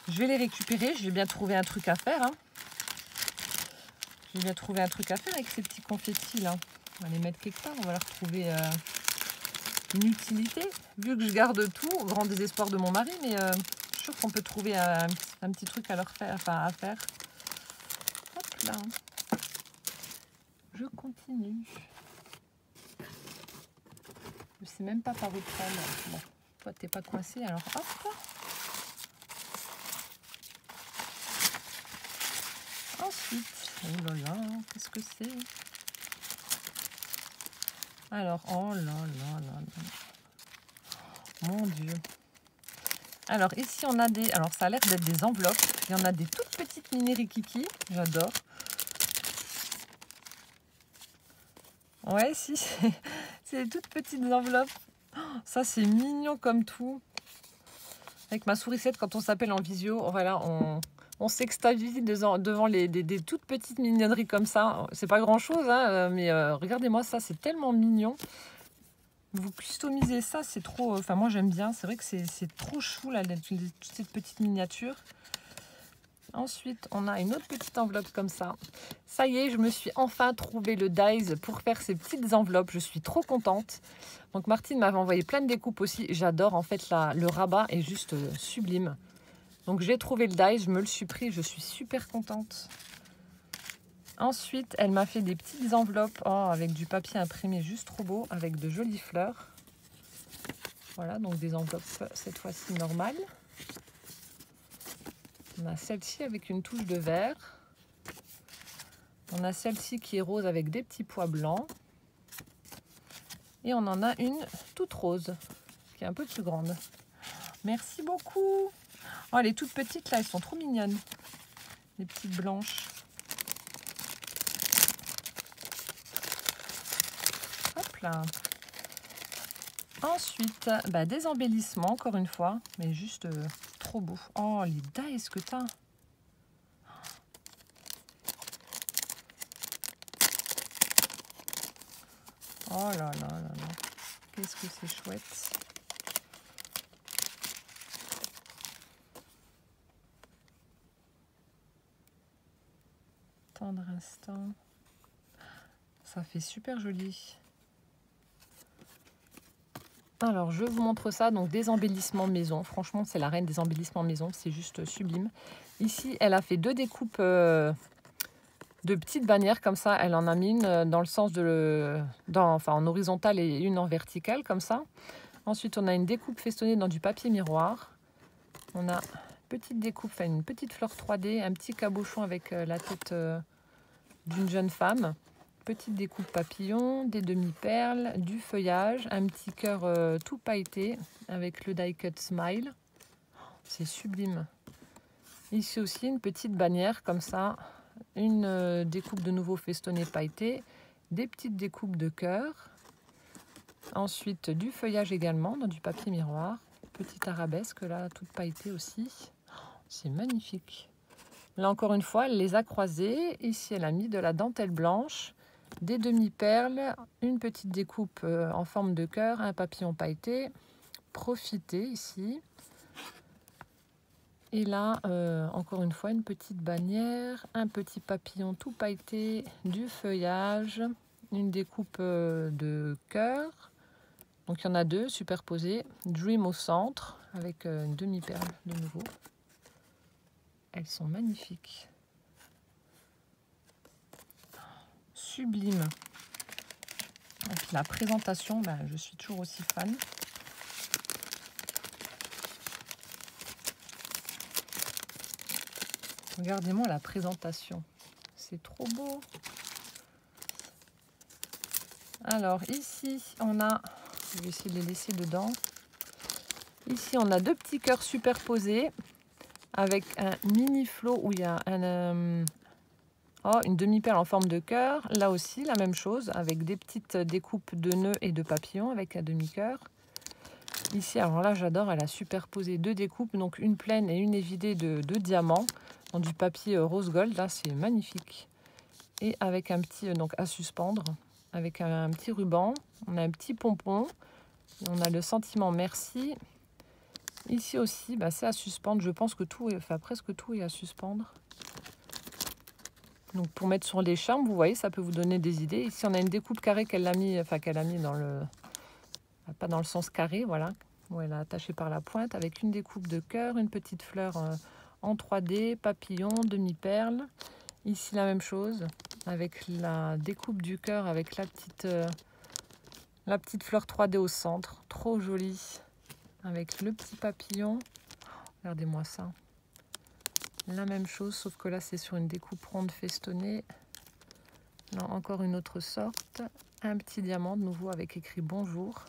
Je vais les récupérer. J'ai bien trouvé un truc à faire. Hein. J'ai bien trouvé un truc à faire avec ces petits confettis là. On va les mettre quelque part. On va leur trouver une utilité. Vu que je garde tout, au grand désespoir de mon mari, mais je suis sûre qu'on peut trouver un petit truc à leur faire, à faire. Hop là. Je continue. Je sais même pas par où prendre. Bon, toi t'es pas coincé, alors hop. Ensuite, oh là là, qu'est-ce que c'est? Alors, oh là là là là. Mon Dieu. Alors ici on a des, alors ça a l'air d'être des enveloppes. Il y en a des toutes petites mini rikiki, j'adore. Ouais, si, c'est des toutes petites enveloppes. Oh, ça c'est mignon comme tout. Avec ma sourisette, quand on s'appelle en visio, voilà, on s'extasie devant des toutes petites mignonneries comme ça. C'est pas grand chose, hein, mais regardez-moi ça, c'est tellement mignon. Vous customisez ça, c'est trop... Enfin, moi, j'aime bien. C'est vrai que c'est trop chou, là, toutes ces petites miniatures. Ensuite, on a une autre petite enveloppe comme ça. Ça y est, je me suis enfin trouvé le dies pour faire ces petites enveloppes. Je suis trop contente. Donc, Martine m'avait envoyé plein de découpes aussi. J'adore, en fait, le rabat est juste sublime. Donc, j'ai trouvé le dies, je me le suis pris. Je suis super contente. Ensuite, elle m'a fait des petites enveloppes avec du papier imprimé juste trop beau, avec de jolies fleurs. Voilà, donc des enveloppes cette fois-ci normales. On a celle-ci avec une touche de vert. On a celle-ci qui est rose avec des petits pois blancs. Et on en a une toute rose, qui est un peu plus grande. Merci beaucoup. Oh, les toutes petites là, elles sont trop mignonnes. Les petites blanches. Hop là. Ensuite, des embellissements, encore une fois, mais juste trop beau. Oh, les dies que t'as. Oh là là là là. Qu'est-ce que c'est chouette. Tendre instant. Ça fait super joli. Alors, je vous montre ça, donc des embellissements maison. Franchement, c'est la reine des embellissements maison, c'est juste sublime. Ici, elle a fait 2 découpes de petites bannières, comme ça. Elle en a mis une dans le sens en horizontal et une en verticale, comme ça. Ensuite, on a une découpe festonnée dans du papier miroir. On a une petite découpe, une petite fleur 3D, un petit cabochon avec la tête d'une jeune femme. Petite découpe papillon, des demi-perles, du feuillage, un petit cœur tout pailleté avec le die cut smile. C'est sublime. Ici aussi une petite bannière comme ça, une découpe de nouveau festonnée pailleté, des petites découpes de cœur. Ensuite du feuillage également dans du papier miroir, petite arabesque là toute pailletée aussi. C'est magnifique. Là encore une fois, elle les a croisées. Ici elle a mis de la dentelle blanche. Des demi-perles, une petite découpe en forme de cœur, un papillon pailleté. Profitez ici. Et là, encore une fois, une petite bannière, un petit papillon tout pailleté, du feuillage, une découpe de cœur. Donc il y en a deux superposés. Dream au centre, avec une demi-perle de nouveau. Elles sont magnifiques. Sublime. Et puis la présentation, ben, je suis toujours aussi fan. Regardez-moi la présentation. C'est trop beau. Alors ici, on a... Je vais essayer de les laisser dedans. Ici, on a deux petits cœurs superposés avec un mini flot où il y a une demi-perle en forme de cœur. Là aussi, la même chose avec des petites découpes de nœuds et de papillons avec un demi-cœur. Ici, alors là, j'adore, elle a superposé deux découpes, donc une pleine et une évidée de diamants dans du papier rose gold. Là, c'est magnifique. Et avec un petit, donc à suspendre, avec un petit ruban. On a un petit pompon. Et on a le sentiment merci. Ici aussi, bah, c'est à suspendre. Je pense que tout est, enfin presque tout est à suspendre. Donc pour mettre sur les charmes, vous voyez, ça peut vous donner des idées. Ici, on a une découpe carrée qu'elle a mis, dans le, pas dans le sens carré, voilà, où elle a attaché par la pointe, avec une découpe de cœur, une petite fleur en 3D, papillon, demi-perle. Ici, la même chose, avec la découpe du cœur, avec la petite fleur 3D au centre, trop jolie, avec le petit papillon. Regardez-moi ça. La même chose, sauf que là, c'est sur une découpe ronde festonnée. Là, encore une autre sorte. Un petit diamant, de nouveau, avec écrit bonjour.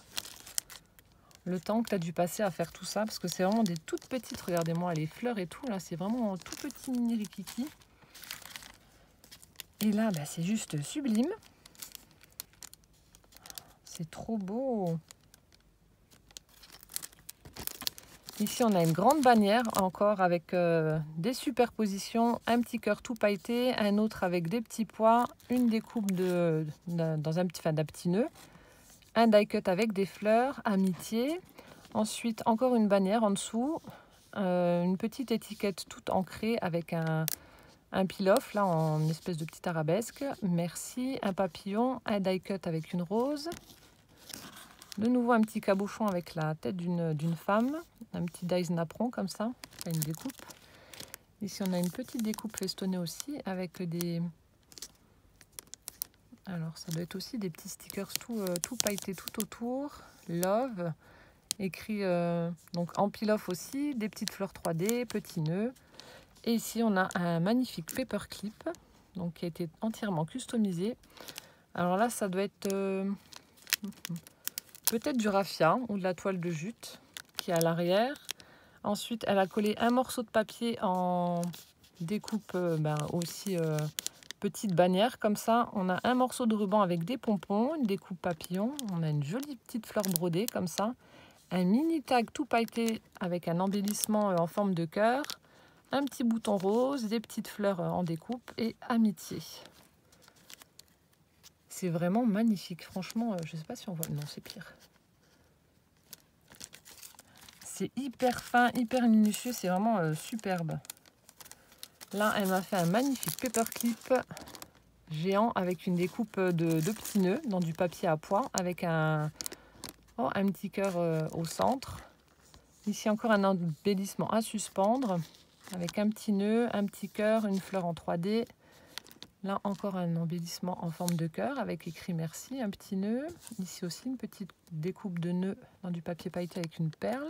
Le temps que tu as dû passer à faire tout ça, parce que c'est vraiment des toutes petites. Regardez-moi, les fleurs et tout, là, c'est vraiment un tout petit mini rikiki. Et là, bah, c'est juste sublime. C'est trop beau. Ici, on a une grande bannière encore avec des superpositions, un petit cœur tout pailleté, un autre avec des petits pois, une découpe dans un petit nœud, un die cut avec des fleurs, amitié. Ensuite, encore une bannière en dessous, une petite étiquette toute ancrée avec un peel-off, là en espèce de petite arabesque. Merci, un papillon, un die cut avec une rose. De nouveau un petit cabochon avec la tête d'une femme, un petit dies napperon comme ça, une découpe. Ici on a une petite découpe festonnée aussi avec des... Alors ça doit être aussi des petits stickers tout pailletés tout autour. Love, écrit donc en peel-off aussi, des petites fleurs 3D, petits nœuds. Et ici on a un magnifique paperclip, donc qui a été entièrement customisé. Alors là ça doit être... peut-être du raffia ou de la toile de jute qui est à l'arrière. Ensuite, elle a collé un morceau de papier en découpe aussi petite bannière. Comme ça, on a un morceau de ruban avec des pompons, une découpe papillon. On a une jolie petite fleur brodée comme ça. Un mini tag tout pailleté avec un embellissement en forme de cœur. Un petit bouton rose, des petites fleurs en découpe et amitié. C'est vraiment magnifique. Franchement, je ne sais pas si on voit... Non, c'est pire. C'est hyper fin, hyper minutieux. C'est vraiment superbe. Là, elle m'a fait un magnifique paperclip géant avec une découpe de petits nœuds dans du papier à pois avec un petit cœur au centre. Ici, encore un embellissement à suspendre avec un petit nœud, un petit cœur, une fleur en 3D. Là, encore un embellissement en forme de cœur avec écrit merci, un petit nœud. Ici aussi, une petite découpe de nœud dans du papier pailleté avec une perle.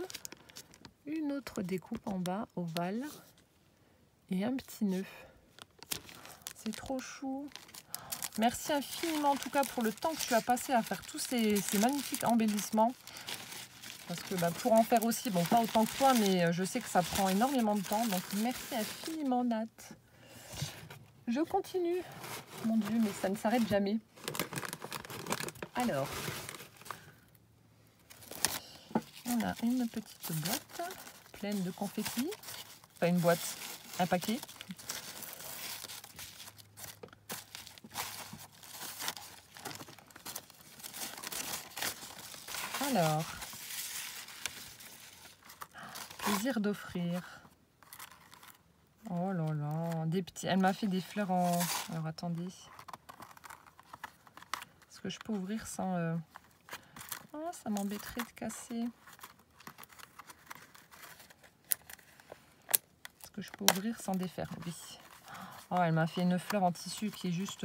Une autre découpe en bas, ovale. Et un petit nœud. C'est trop chou. Merci infiniment en tout cas pour le temps que tu as passé à faire tous ces magnifiques embellissements. Parce que pour en faire aussi, bon pas autant que toi, mais je sais que ça prend énormément de temps. Donc merci infiniment Nat. Je continue. Mon Dieu, mais ça ne s'arrête jamais. Alors, on a une petite boîte pleine de confettis. Enfin une boîte, un paquet. Alors, plaisir d'offrir. Oh là là, des petits. Elle m'a fait des fleurs en... Alors attendez. Est-ce que je peux ouvrir sans... Oh, ça m'embêterait de casser. Est-ce que je peux ouvrir sans défaire? Oui. Oh, elle m'a fait une fleur en tissu qui est juste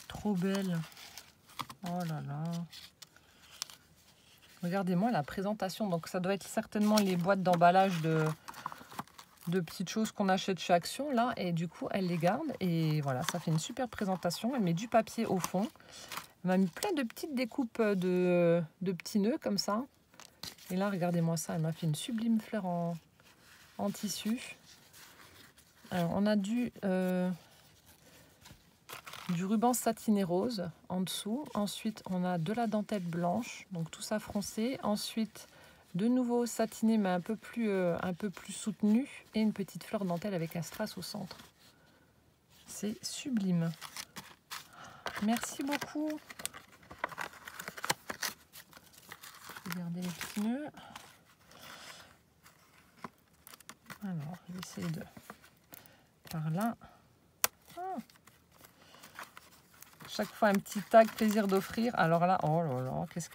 trop belle. Oh là là. Regardez-moi la présentation. Donc ça doit être certainement les boîtes d'emballage de petites choses qu'on achète chez Action là. Et du coup, elle les garde. Et voilà, ça fait une super présentation. Elle met du papier au fond. Elle m'a mis plein de petites découpes de petits nœuds comme ça. Et là, regardez-moi ça. Elle m'a fait une sublime fleur en tissu. Alors, on a du ruban satiné rose en dessous. Ensuite, on a de la dentelle blanche, donc tout ça froncé. Ensuite, de nouveau satiné, mais un peu plus soutenu. Et une petite fleur dentelle avec un strass au centre. C'est sublime. Merci beaucoup. Regardez les petits nœuds. Alors, je vais essayer de... Par là. Ah. Chaque fois un petit tag plaisir d'offrir. Alors là, oh là là, qu'est-ce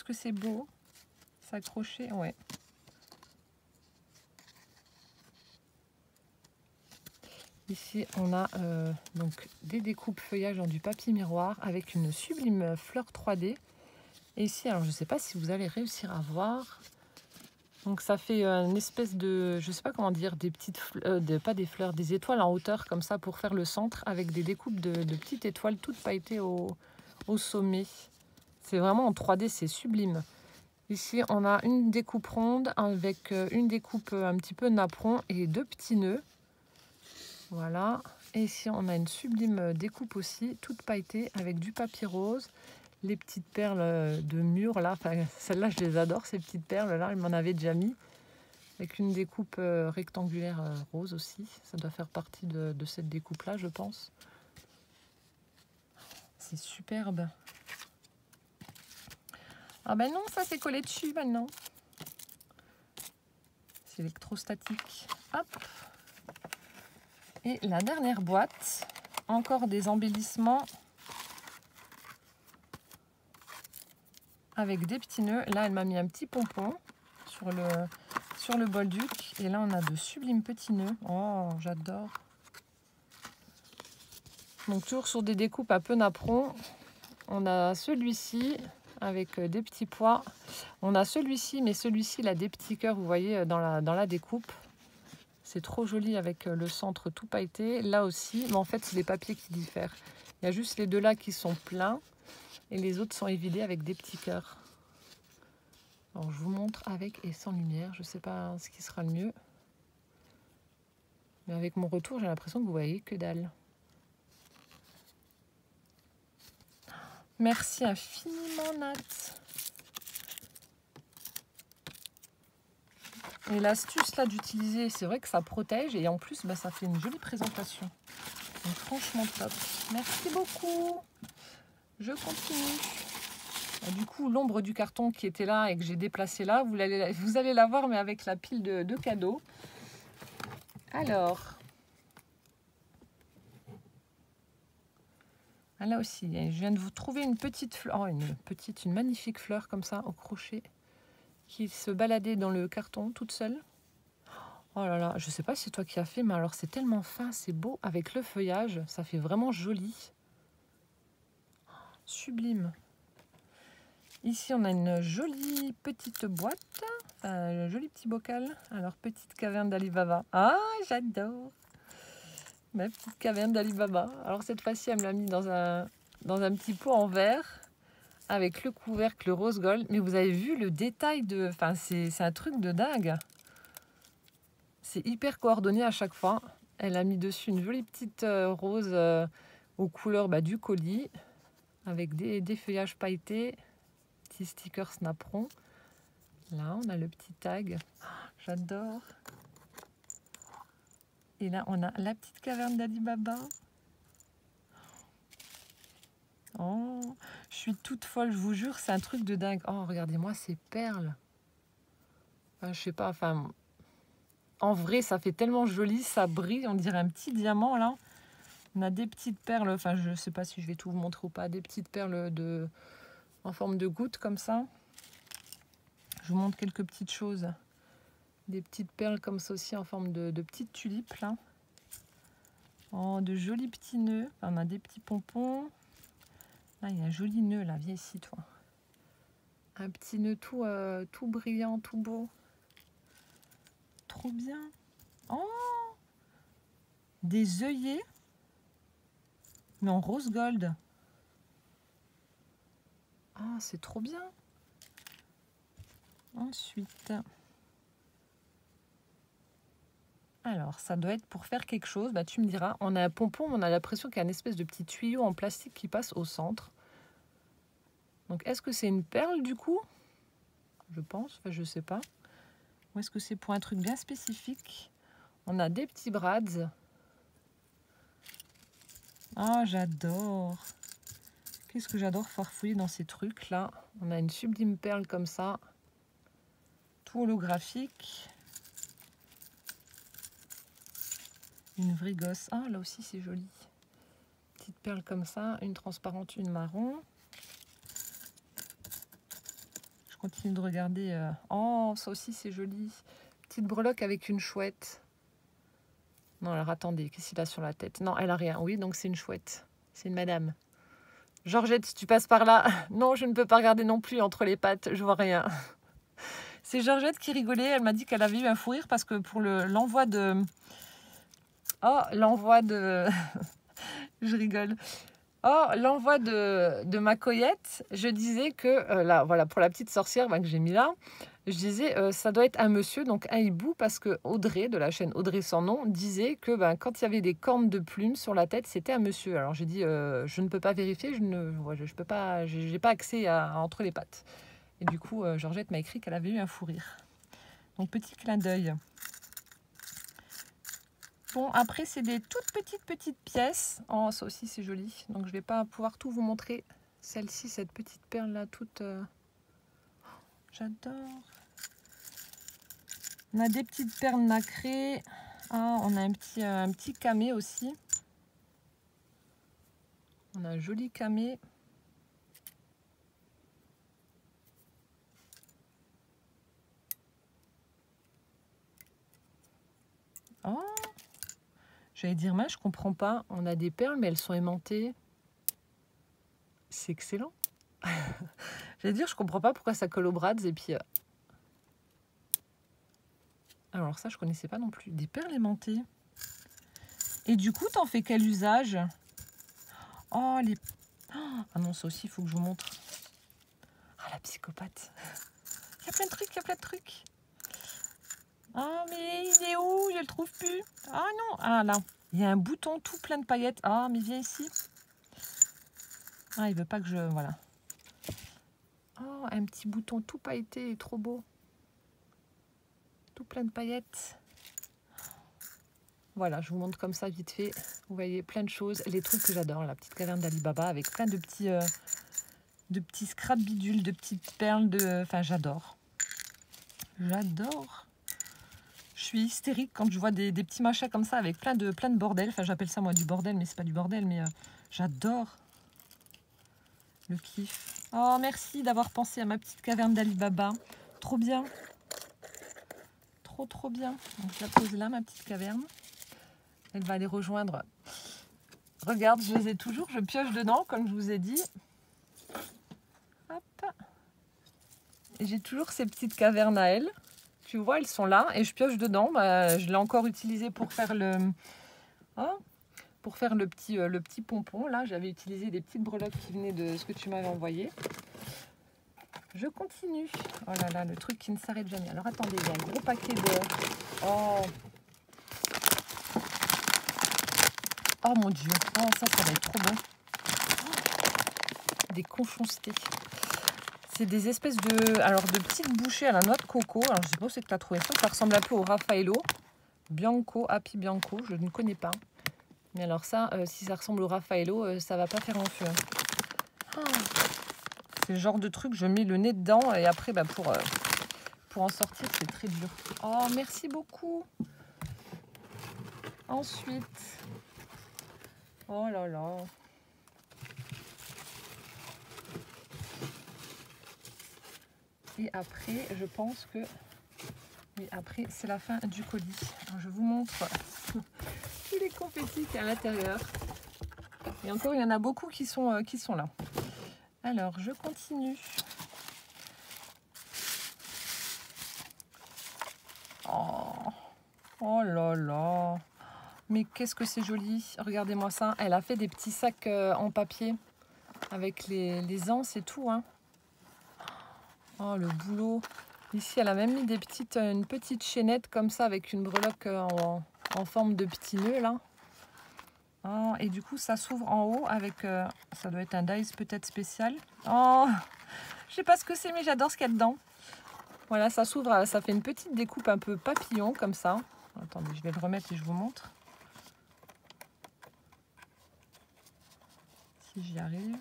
que c'est beau. S'accrocher, ouais. Ici, on a donc des découpes feuillage dans du papier miroir avec une sublime fleur 3D. Et ici, alors je ne sais pas si vous allez réussir à voir. Donc ça fait une espèce de, je sais pas comment dire, des petites, pas des fleurs, des étoiles en hauteur comme ça pour faire le centre avec des découpes de petites étoiles toutes pailletées au sommet. C'est vraiment en 3D, c'est sublime. Ici, on a une découpe ronde avec une découpe un petit peu napperon et deux petits nœuds. Voilà. Et ici, on a une sublime découpe aussi, toute pailletée avec du papier rose. Les petites perles de mur là, enfin, celles-là je les adore, ces petites perles là, elle m'en avait déjà mis. Avec une découpe rectangulaire rose aussi, ça doit faire partie de cette découpe là je pense. C'est superbe. Ah ben non, ça c'est collé dessus maintenant. C'est électrostatique. Hop. Et la dernière boîte, encore des embellissements. Avec des petits nœuds. Là, elle m'a mis un petit pompon sur le bolduc. Et là, on a de sublimes petits nœuds. Oh, j'adore. Donc, toujours sur des découpes un peu napperon. On a celui-ci avec des petits pois. On a celui-ci, mais celui-ci, il a des petits cœurs, vous voyez, dans la découpe. C'est trop joli avec le centre tout pailleté. Là aussi, mais en fait, c'est les papiers qui diffèrent. Il y a juste les deux là qui sont pleins. Et les autres sont évidés avec des petits cœurs. Alors, je vous montre avec et sans lumière. Je ne sais pas ce qui sera le mieux. Mais avec mon retour, j'ai l'impression que vous voyez que dalle. Merci infiniment, Nat. Et l'astuce là d'utiliser, c'est vrai que ça protège. Et en plus, bah, ça fait une jolie présentation. Donc franchement top. Merci beaucoup. Je continue. Du coup, l'ombre du carton qui était là et que j'ai déplacé là, vous allez la voir, mais avec la pile de cadeaux. Alors, là aussi, je viens de vous trouver une petite fleur, une magnifique fleur comme ça au crochet qui se baladait dans le carton toute seule. Oh là là, je sais pas si c'est toi qui as fait, mais alors c'est tellement fin, c'est beau avec le feuillage, ça fait vraiment joli. Sublime. Ici, on a une jolie petite boîte, un joli petit bocal. Alors, petite caverne d'Alibaba. Ah, j'adore! Ma petite caverne d'Alibaba. Alors, cette fois-ci, elle me l'a mis dans un petit pot en verre avec le couvercle rose gold. Mais vous avez vu le détail de... Enfin, c'est un truc de dingue. C'est hyper coordonné à chaque fois. Elle a mis dessus une jolie petite rose aux couleurs du colis avec des feuillages pailletés. Petit sticker snapperon. Là, on a le petit tag. Oh, j'adore. Et là, on a la petite caverne d'Alibaba. Oh, je suis toute folle, je vous jure, c'est un truc de dingue. Oh, regardez-moi ces perles. Enfin, je sais pas, enfin... En vrai, ça fait tellement joli, ça brille, on dirait un petit diamant là. On a des petites perles, enfin je sais pas si je vais tout vous montrer ou pas, des petites perles en forme de gouttes comme ça. Je vous montre quelques petites choses. Des petites perles comme ça aussi en forme de petites tulipes là. Oh, de jolis petits nœuds. Enfin, on a des petits pompons. Ah, il y a un joli nœud là, viens ici toi. Un petit nœud tout brillant, tout beau. Trop bien. Oh, des œillets, mais en rose gold. Ah, c'est trop bien. Ensuite, alors ça doit être pour faire quelque chose. Bah, tu me diras. On a un pompon, on a l'impression qu'il y a une espèce de petit tuyau en plastique qui passe au centre. Donc, est-ce que c'est une perle du coup? Je pense, enfin, je sais pas. Ou est-ce que c'est pour un truc bien spécifique? On a des petits brads. Ah, j'adore. Qu'est-ce que j'adore farfouiller dans ces trucs-là. On a une sublime perle comme ça. Tout holographique. Une vraie gosse. Ah, là aussi, c'est joli. Petite perle comme ça. Une transparente, une marron. Je continue de regarder. Oh, ça aussi, c'est joli. Petite breloque avec une chouette. Non, alors attendez, qu'est-ce qu'il a sur la tête? Non, elle a rien. Oui, donc c'est une chouette. C'est une madame. Georgette, si tu passes par là. Non, je ne peux pas regarder non plus entre les pattes. Je vois rien. C'est Georgette qui rigolait. Elle m'a dit qu'elle avait eu un fou rire parce que pour l'envoi de... Oh, l'envoi de... Je rigole. Oh, l'envoi de ma coyette, je disais que, là, voilà, pour la petite sorcière que j'ai mis là, je disais, ça doit être un monsieur, donc un hibou, parce que Audrey, de la chaîne Audrey sans nom, disait que quand il y avait des cornes de plumes sur la tête, c'était un monsieur. Alors j'ai dit, je ne peux pas vérifier, je peux pas, j'ai pas accès à entre les pattes. Et du coup, Georgette m'a écrit qu'elle avait eu un fou rire. Donc petit clin d'œil. Bon, après, c'est des toutes petites pièces. Oh, ça aussi, c'est joli. Donc, je vais pas pouvoir tout vous montrer. Celle-ci, cette petite perle-là, toute... J'adore. On a des petites perles nacrées. Ah, on a un petit camé aussi. On a un joli camé. Oh, j'allais dire, je comprends pas. On a des perles, mais elles sont aimantées. C'est excellent. J'allais dire, je comprends pas pourquoi ça colle aux brads. Et puis... Alors ça, je connaissais pas non plus. Des perles aimantées. Et du coup, t'en fais quel usage? Oh, les... Ah non, ça aussi, il faut que je vous montre. Ah, la psychopathe. Il y a plein de trucs, il y a plein de trucs. Ah, mais il est où? Je le trouve plus. Ah non, ah là. Il y a un bouton tout plein de paillettes. Ah, mais viens ici. Ah, il veut pas que je... Voilà. Oh, un petit bouton tout pailleté, trop beau. Tout plein de paillettes. Voilà, je vous montre comme ça vite fait. Vous voyez, plein de choses. Les trucs que j'adore. La petite caverne d'Ali Baba avec plein de petits scrap bidules, de petites perles. Enfin, j'adore. J'adore. Je suis hystérique quand je vois des petits machins comme ça avec plein de bordel. Enfin, j'appelle ça moi du bordel, mais c'est pas du bordel. Mais j'adore. Le kiff. Oh, merci d'avoir pensé à ma petite caverne d'Ali Baba. Trop bien. Trop bien. Donc, je la pose là, ma petite caverne. Elle va aller rejoindre. Regarde, je les ai toujours. Je pioche dedans, comme je vous ai dit. Hop. Et j'ai toujours ces petites cavernes à elle. Tu vois, elles sont là. Et je pioche dedans. Je l'ai encore utilisé pour faire le... Oh, pour faire le petit pompon. Là, j'avais utilisé des petites breloques qui venaient de ce que tu m'avais envoyé. Je continue. Oh là là, le truc qui ne s'arrête jamais. Alors, attendez, il y a un gros paquet de... Oh, oh mon Dieu. Oh, ça va être trop bon. Oh, des conchonstés. C'est des espèces de petites bouchées à la noix de coco. Alors, je sais pas où c'est que tu as trouvé ça. Ça ressemble un peu au Raffaello. Bianco, Happy Bianco. Je ne connais pas. Mais alors ça, si ça ressemble au Raffaello, ça va pas faire long feu. Oh, c'est le genre de truc, je mets le nez dedans et après, pour en sortir, c'est très dur. Oh, merci beaucoup. Ensuite, oh là là. Et après, je pense que... Oui, après, c'est la fin du colis. Alors, je vous montre tous les confettis qu'il y a à l'intérieur. Et encore, il y en a beaucoup qui sont là. Alors, je continue. Oh, oh là là. Mais qu'est-ce que c'est joli. Regardez-moi ça. Elle a fait des petits sacs en papier avec les anses et tout. Hein. Oh, le boulot. Ici, elle a même mis une petite chaînette comme ça avec une breloque en forme de petit nœud là. Oh, et du coup, ça s'ouvre en haut avec... ça doit être un dies peut-être spécial. Oh, je sais pas ce que c'est, mais j'adore ce qu'il y a dedans. Voilà, ça s'ouvre, ça fait une petite découpe un peu papillon comme ça. Attendez, je vais le remettre et je vous montre. Si j'y arrive.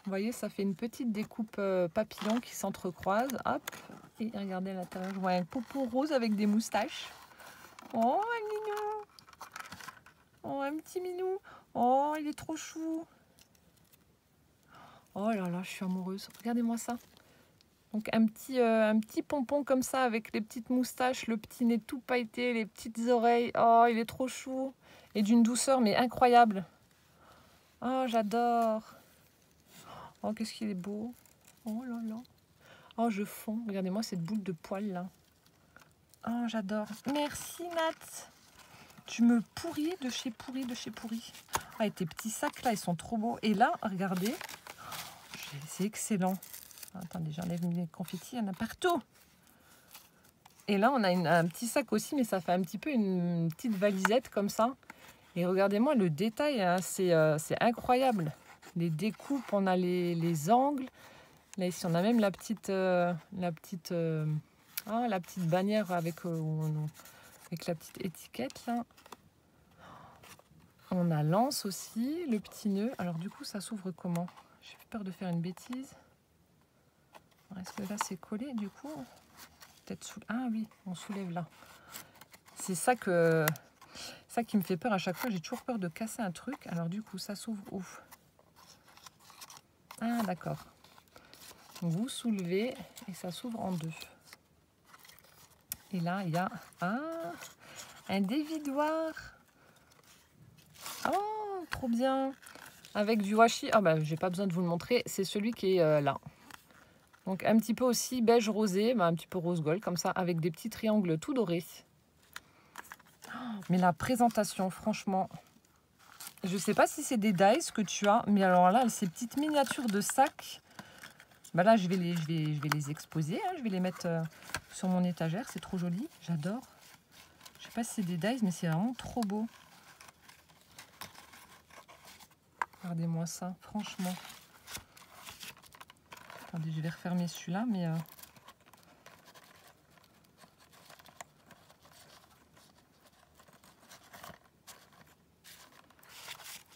Vous voyez, ça fait une petite découpe papillon qui s'entrecroise. Hop, et regardez à l'intérieur, je vois un popo rose avec des moustaches. Oh, un mignon. Oh, un petit minou. Oh, il est trop chou. Oh là là, je suis amoureuse. Regardez-moi ça. Donc un petit pompon comme ça avec les petites moustaches, le petit nez tout pailleté, les petites oreilles. Oh, il est trop chou. Et d'une douceur mais incroyable. Oh, j'adore. Oh, qu'est-ce qu'il est beau. Oh là là. Oh, je fonds. Regardez-moi cette boule de poils là. Oh, j'adore. Merci Nat. Tu me pourris de chez pourri, de chez pourri. Ah, et tes petits sacs là, ils sont trop beaux. Et là, regardez. C'est excellent. Attendez, j'enlève mes confettis, il y en a partout. Et là, on a un petit sac aussi, mais ça fait un petit peu une petite valisette comme ça. Et regardez-moi le détail, hein, c'est incroyable. Les découpes, on a les angles. Là, ici, on a même la petite bannière avec la petite étiquette. Là. On a l'anse aussi, le petit nœud. Alors du coup, ça s'ouvre comment? J'ai peur de faire une bêtise. Est-ce que là, c'est collé du coup? Peut-être ah oui, on soulève là. C'est ça qui me fait peur à chaque fois. J'ai toujours peur de casser un truc. Alors du coup, ça s'ouvre où? Ah d'accord. Vous soulevez et ça s'ouvre en deux. Et là, il y a un dévidoir. Oh, trop bien. Avec du washi. Ah bah, j'ai pas besoin de vous le montrer. C'est celui qui est là. Donc un petit peu aussi beige rosé, un petit peu rose gold comme ça, avec des petits triangles tout dorés. Mais la présentation, franchement, je sais pas si c'est des dies que tu as, mais alors là, ces petites miniatures de sacs, bah là, je vais les exposer, hein, je vais les mettre sur mon étagère, c'est trop joli, j'adore. Je sais pas si c'est des dies, mais c'est vraiment trop beau. Regardez-moi ça, franchement. Attendez, je vais refermer celui-là, mais...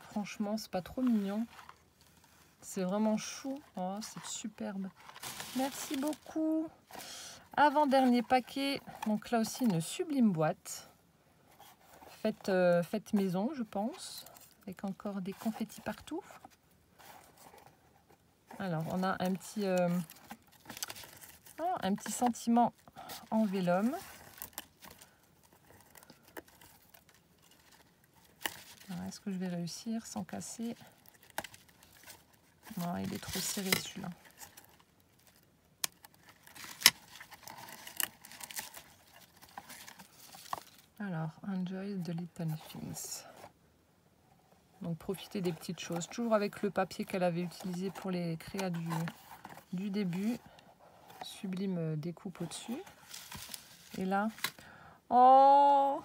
franchement, c'est pas trop mignon. C'est vraiment chou. Oh, c'est superbe. Merci beaucoup. Avant-dernier paquet. Donc là aussi, une sublime boîte. Faites maison, je pense. Avec encore des confettis partout. Alors, on a un petit sentiment en vélum. Est-ce que je vais réussir sans casser? Non, il est trop serré celui-là. Alors, enjoy the little things. Donc, profitez des petites choses. Toujours avec le papier qu'elle avait utilisé pour les créas du début. Sublime découpe au-dessus. Et là, oh,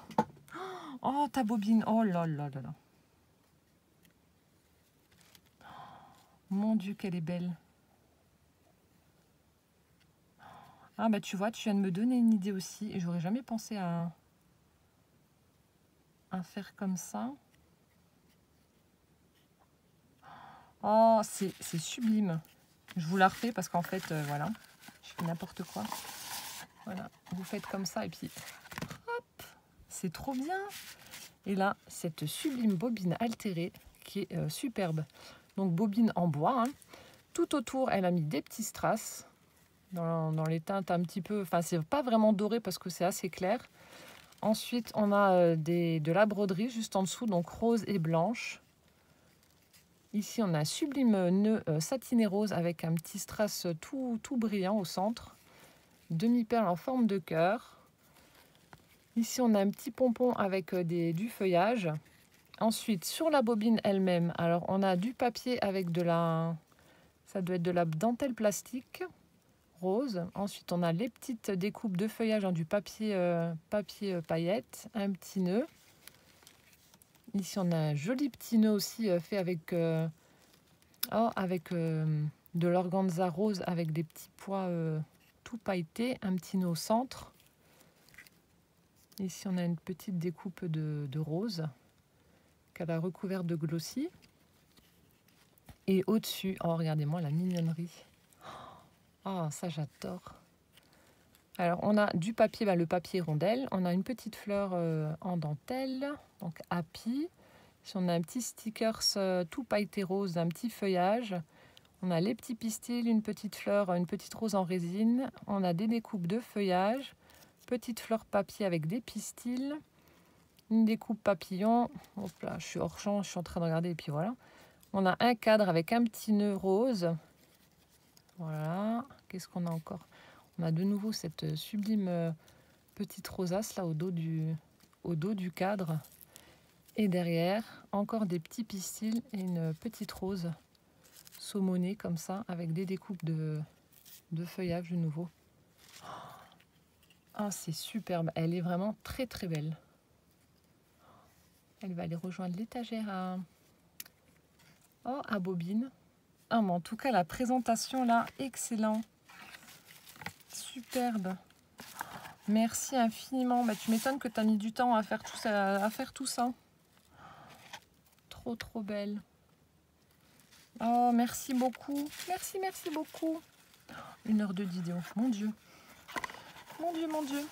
oh, ta bobine. Oh là là là là. Mon Dieu, qu'elle est belle. Ah bah tu vois, tu viens de me donner une idée aussi. Et j'aurais jamais pensé à faire comme ça. Oh, c'est sublime. Je vous la refais parce qu'en fait, voilà, je fais n'importe quoi. Voilà, vous faites comme ça et puis hop, c'est trop bien. Et là, cette sublime bobine altérée qui est superbe. Donc bobine en bois, hein. Tout autour, elle a mis des petits strass dans les teintes un petit peu... Enfin, c'est pas vraiment doré parce que c'est assez clair. Ensuite, on a de la broderie juste en dessous, donc rose et blanche. Ici, on a un sublime nœud satiné rose avec un petit strass tout brillant au centre. Demi-perle en forme de cœur. Ici, on a un petit pompon avec du feuillage. Ensuite, sur la bobine elle-même, alors on a du papier avec ça doit être de la dentelle plastique rose. Ensuite, on a les petites découpes de feuillage dans du papier paillette, un petit nœud. Ici, on a un joli petit nœud aussi fait avec, de l'organza rose avec des petits pois tout pailletés, un petit nœud au centre. Ici, on a une petite découpe de rose qu'elle a recouverte de glossy. Et au-dessus, oh, regardez-moi la mignonnerie. Ah, ça, j'adore. Alors, on a du papier, le papier rondelle. On a une petite fleur en dentelle, donc happy. Ici, on a un petit stickers tout pailleté rose, un petit feuillage. On a les petits pistils, une petite fleur, une petite rose en résine. On a des découpes de feuillage. Petite fleur papier avec des pistils. Une découpe papillon. Hop là, je suis hors champ, je suis en train de regarder et puis voilà. On a un cadre avec un petit nœud rose. Voilà. Qu'est-ce qu'on a encore? On a de nouveau cette sublime petite rosace là au dos du cadre. Et derrière, encore des petits pistils et une petite rose saumonée comme ça avec des découpes de feuillage de nouveau. Ah, c'est superbe. Elle est vraiment très très belle. Elle va aller rejoindre l'étagère à bobine. Ah, mais en tout cas, la présentation là, excellent. Superbe. Merci infiniment. Tu m'étonnes que tu as mis du temps à faire tout ça. Trop, trop belle. Oh, merci beaucoup. Merci beaucoup. 1 heure de vidéo. Mon Dieu. Mon Dieu.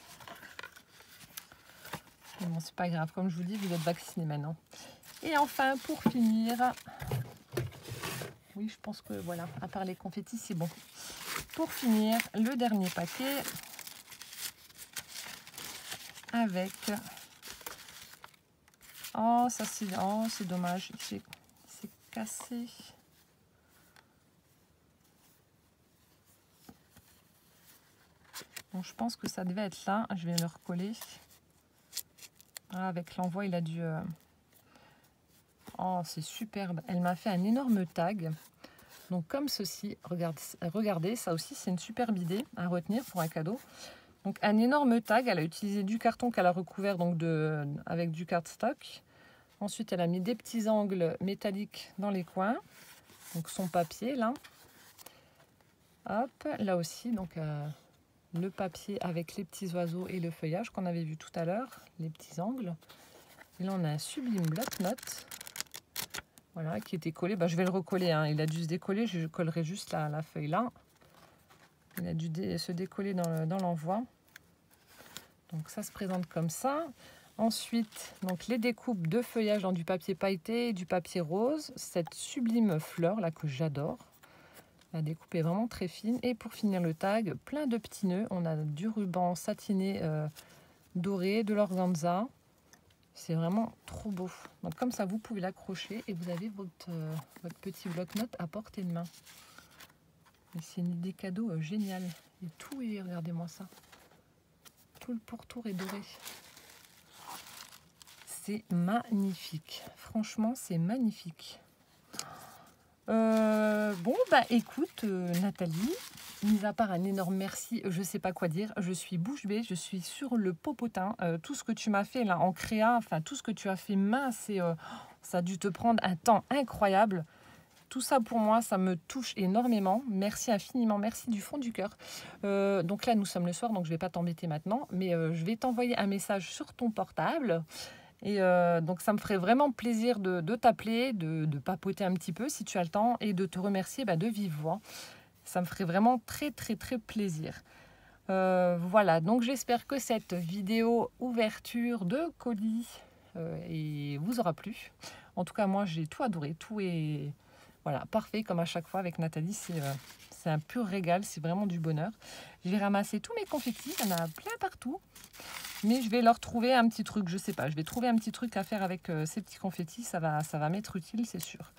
Mais bon, c'est pas grave. Comme je vous dis, vous êtes vaccinés maintenant. Et enfin, pour finir... Oui, je pense que voilà, à part les confettis, c'est bon. Pour finir, le dernier paquet avec... Oh, ça c'est... Oh, c'est dommage. C'est cassé. Bon, je pense que ça devait être là. Je vais le recoller. Ah, avec l'envoi, il a dû... Oh, c'est superbe. Elle m'a fait un énorme tag. Donc comme ceci, regardez, ça aussi c'est une superbe idée à retenir pour un cadeau. Donc un énorme tag, elle a utilisé du carton qu'elle a recouvert donc avec du cardstock. Ensuite elle a mis des petits angles métalliques dans les coins. Donc son papier là. Hop, là aussi donc le papier avec les petits oiseaux et le feuillage qu'on avait vu tout à l'heure, les petits angles. Et là on a un sublime bloc-notes. Voilà, qui était collé. Je vais le recoller, hein. Il a dû se décoller. Je collerai juste la feuille là. Il a dû se décoller dans l'envoi. Donc ça se présente comme ça. Ensuite, donc les découpes de feuillage dans du papier pailleté et du papier rose. Cette sublime fleur là que j'adore. La découpe est vraiment très fine. Et pour finir le tag, plein de petits nœuds. On a du ruban satiné doré, de l'organza. C'est vraiment trop beau. Donc comme ça, vous pouvez l'accrocher et vous avez votre petit bloc-notes à portée de main. C'est une idée cadeau géniale. Et tout est, regardez-moi ça. Tout le pourtour est doré. C'est magnifique. Franchement, c'est magnifique. Bon, écoute, Nathalie, mis à part un énorme merci, je sais pas quoi dire, je suis bouche bée, je suis sur le popotin. Tout ce que tu m'as fait là en créa, enfin tout ce que tu as fait main, ça a dû te prendre un temps incroyable. Tout ça pour moi, ça me touche énormément. Merci infiniment, merci du fond du cœur. Donc là, nous sommes le soir, donc je vais pas t'embêter maintenant, mais je vais t'envoyer un message sur ton portable. Et donc ça me ferait vraiment plaisir de t'appeler, de papoter un petit peu si tu as le temps et de te remercier de vive voix. Ça me ferait vraiment très très très plaisir. Voilà, donc j'espère que cette vidéo ouverture de colis vous aura plu. En tout cas, moi j'ai tout adoré, tout est voilà, parfait comme à chaque fois avec Nathalie, c'est un pur régal, c'est vraiment du bonheur. J'ai ramassé tous mes confettis, il y en a plein partout. Mais je vais leur trouver un petit truc, je sais pas, je vais trouver un petit truc à faire avec ces petits confettis, ça va m'être utile, c'est sûr.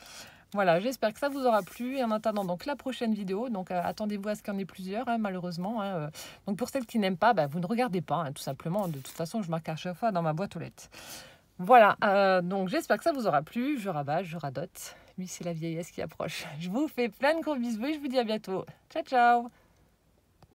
Voilà, j'espère que ça vous aura plu. Et en attendant donc la prochaine vidéo, donc attendez-vous à ce qu'il y en ait plusieurs, hein, malheureusement. Hein, donc pour celles qui n'aiment pas, vous ne regardez pas, hein, tout simplement. De toute façon, je marque à chaque fois dans ma boîte aux lettres. Voilà, donc j'espère que ça vous aura plu. Je rabâche, je radote. Oui, c'est la vieillesse qui approche. Je vous fais plein de gros bisous et je vous dis à bientôt. Ciao, ciao!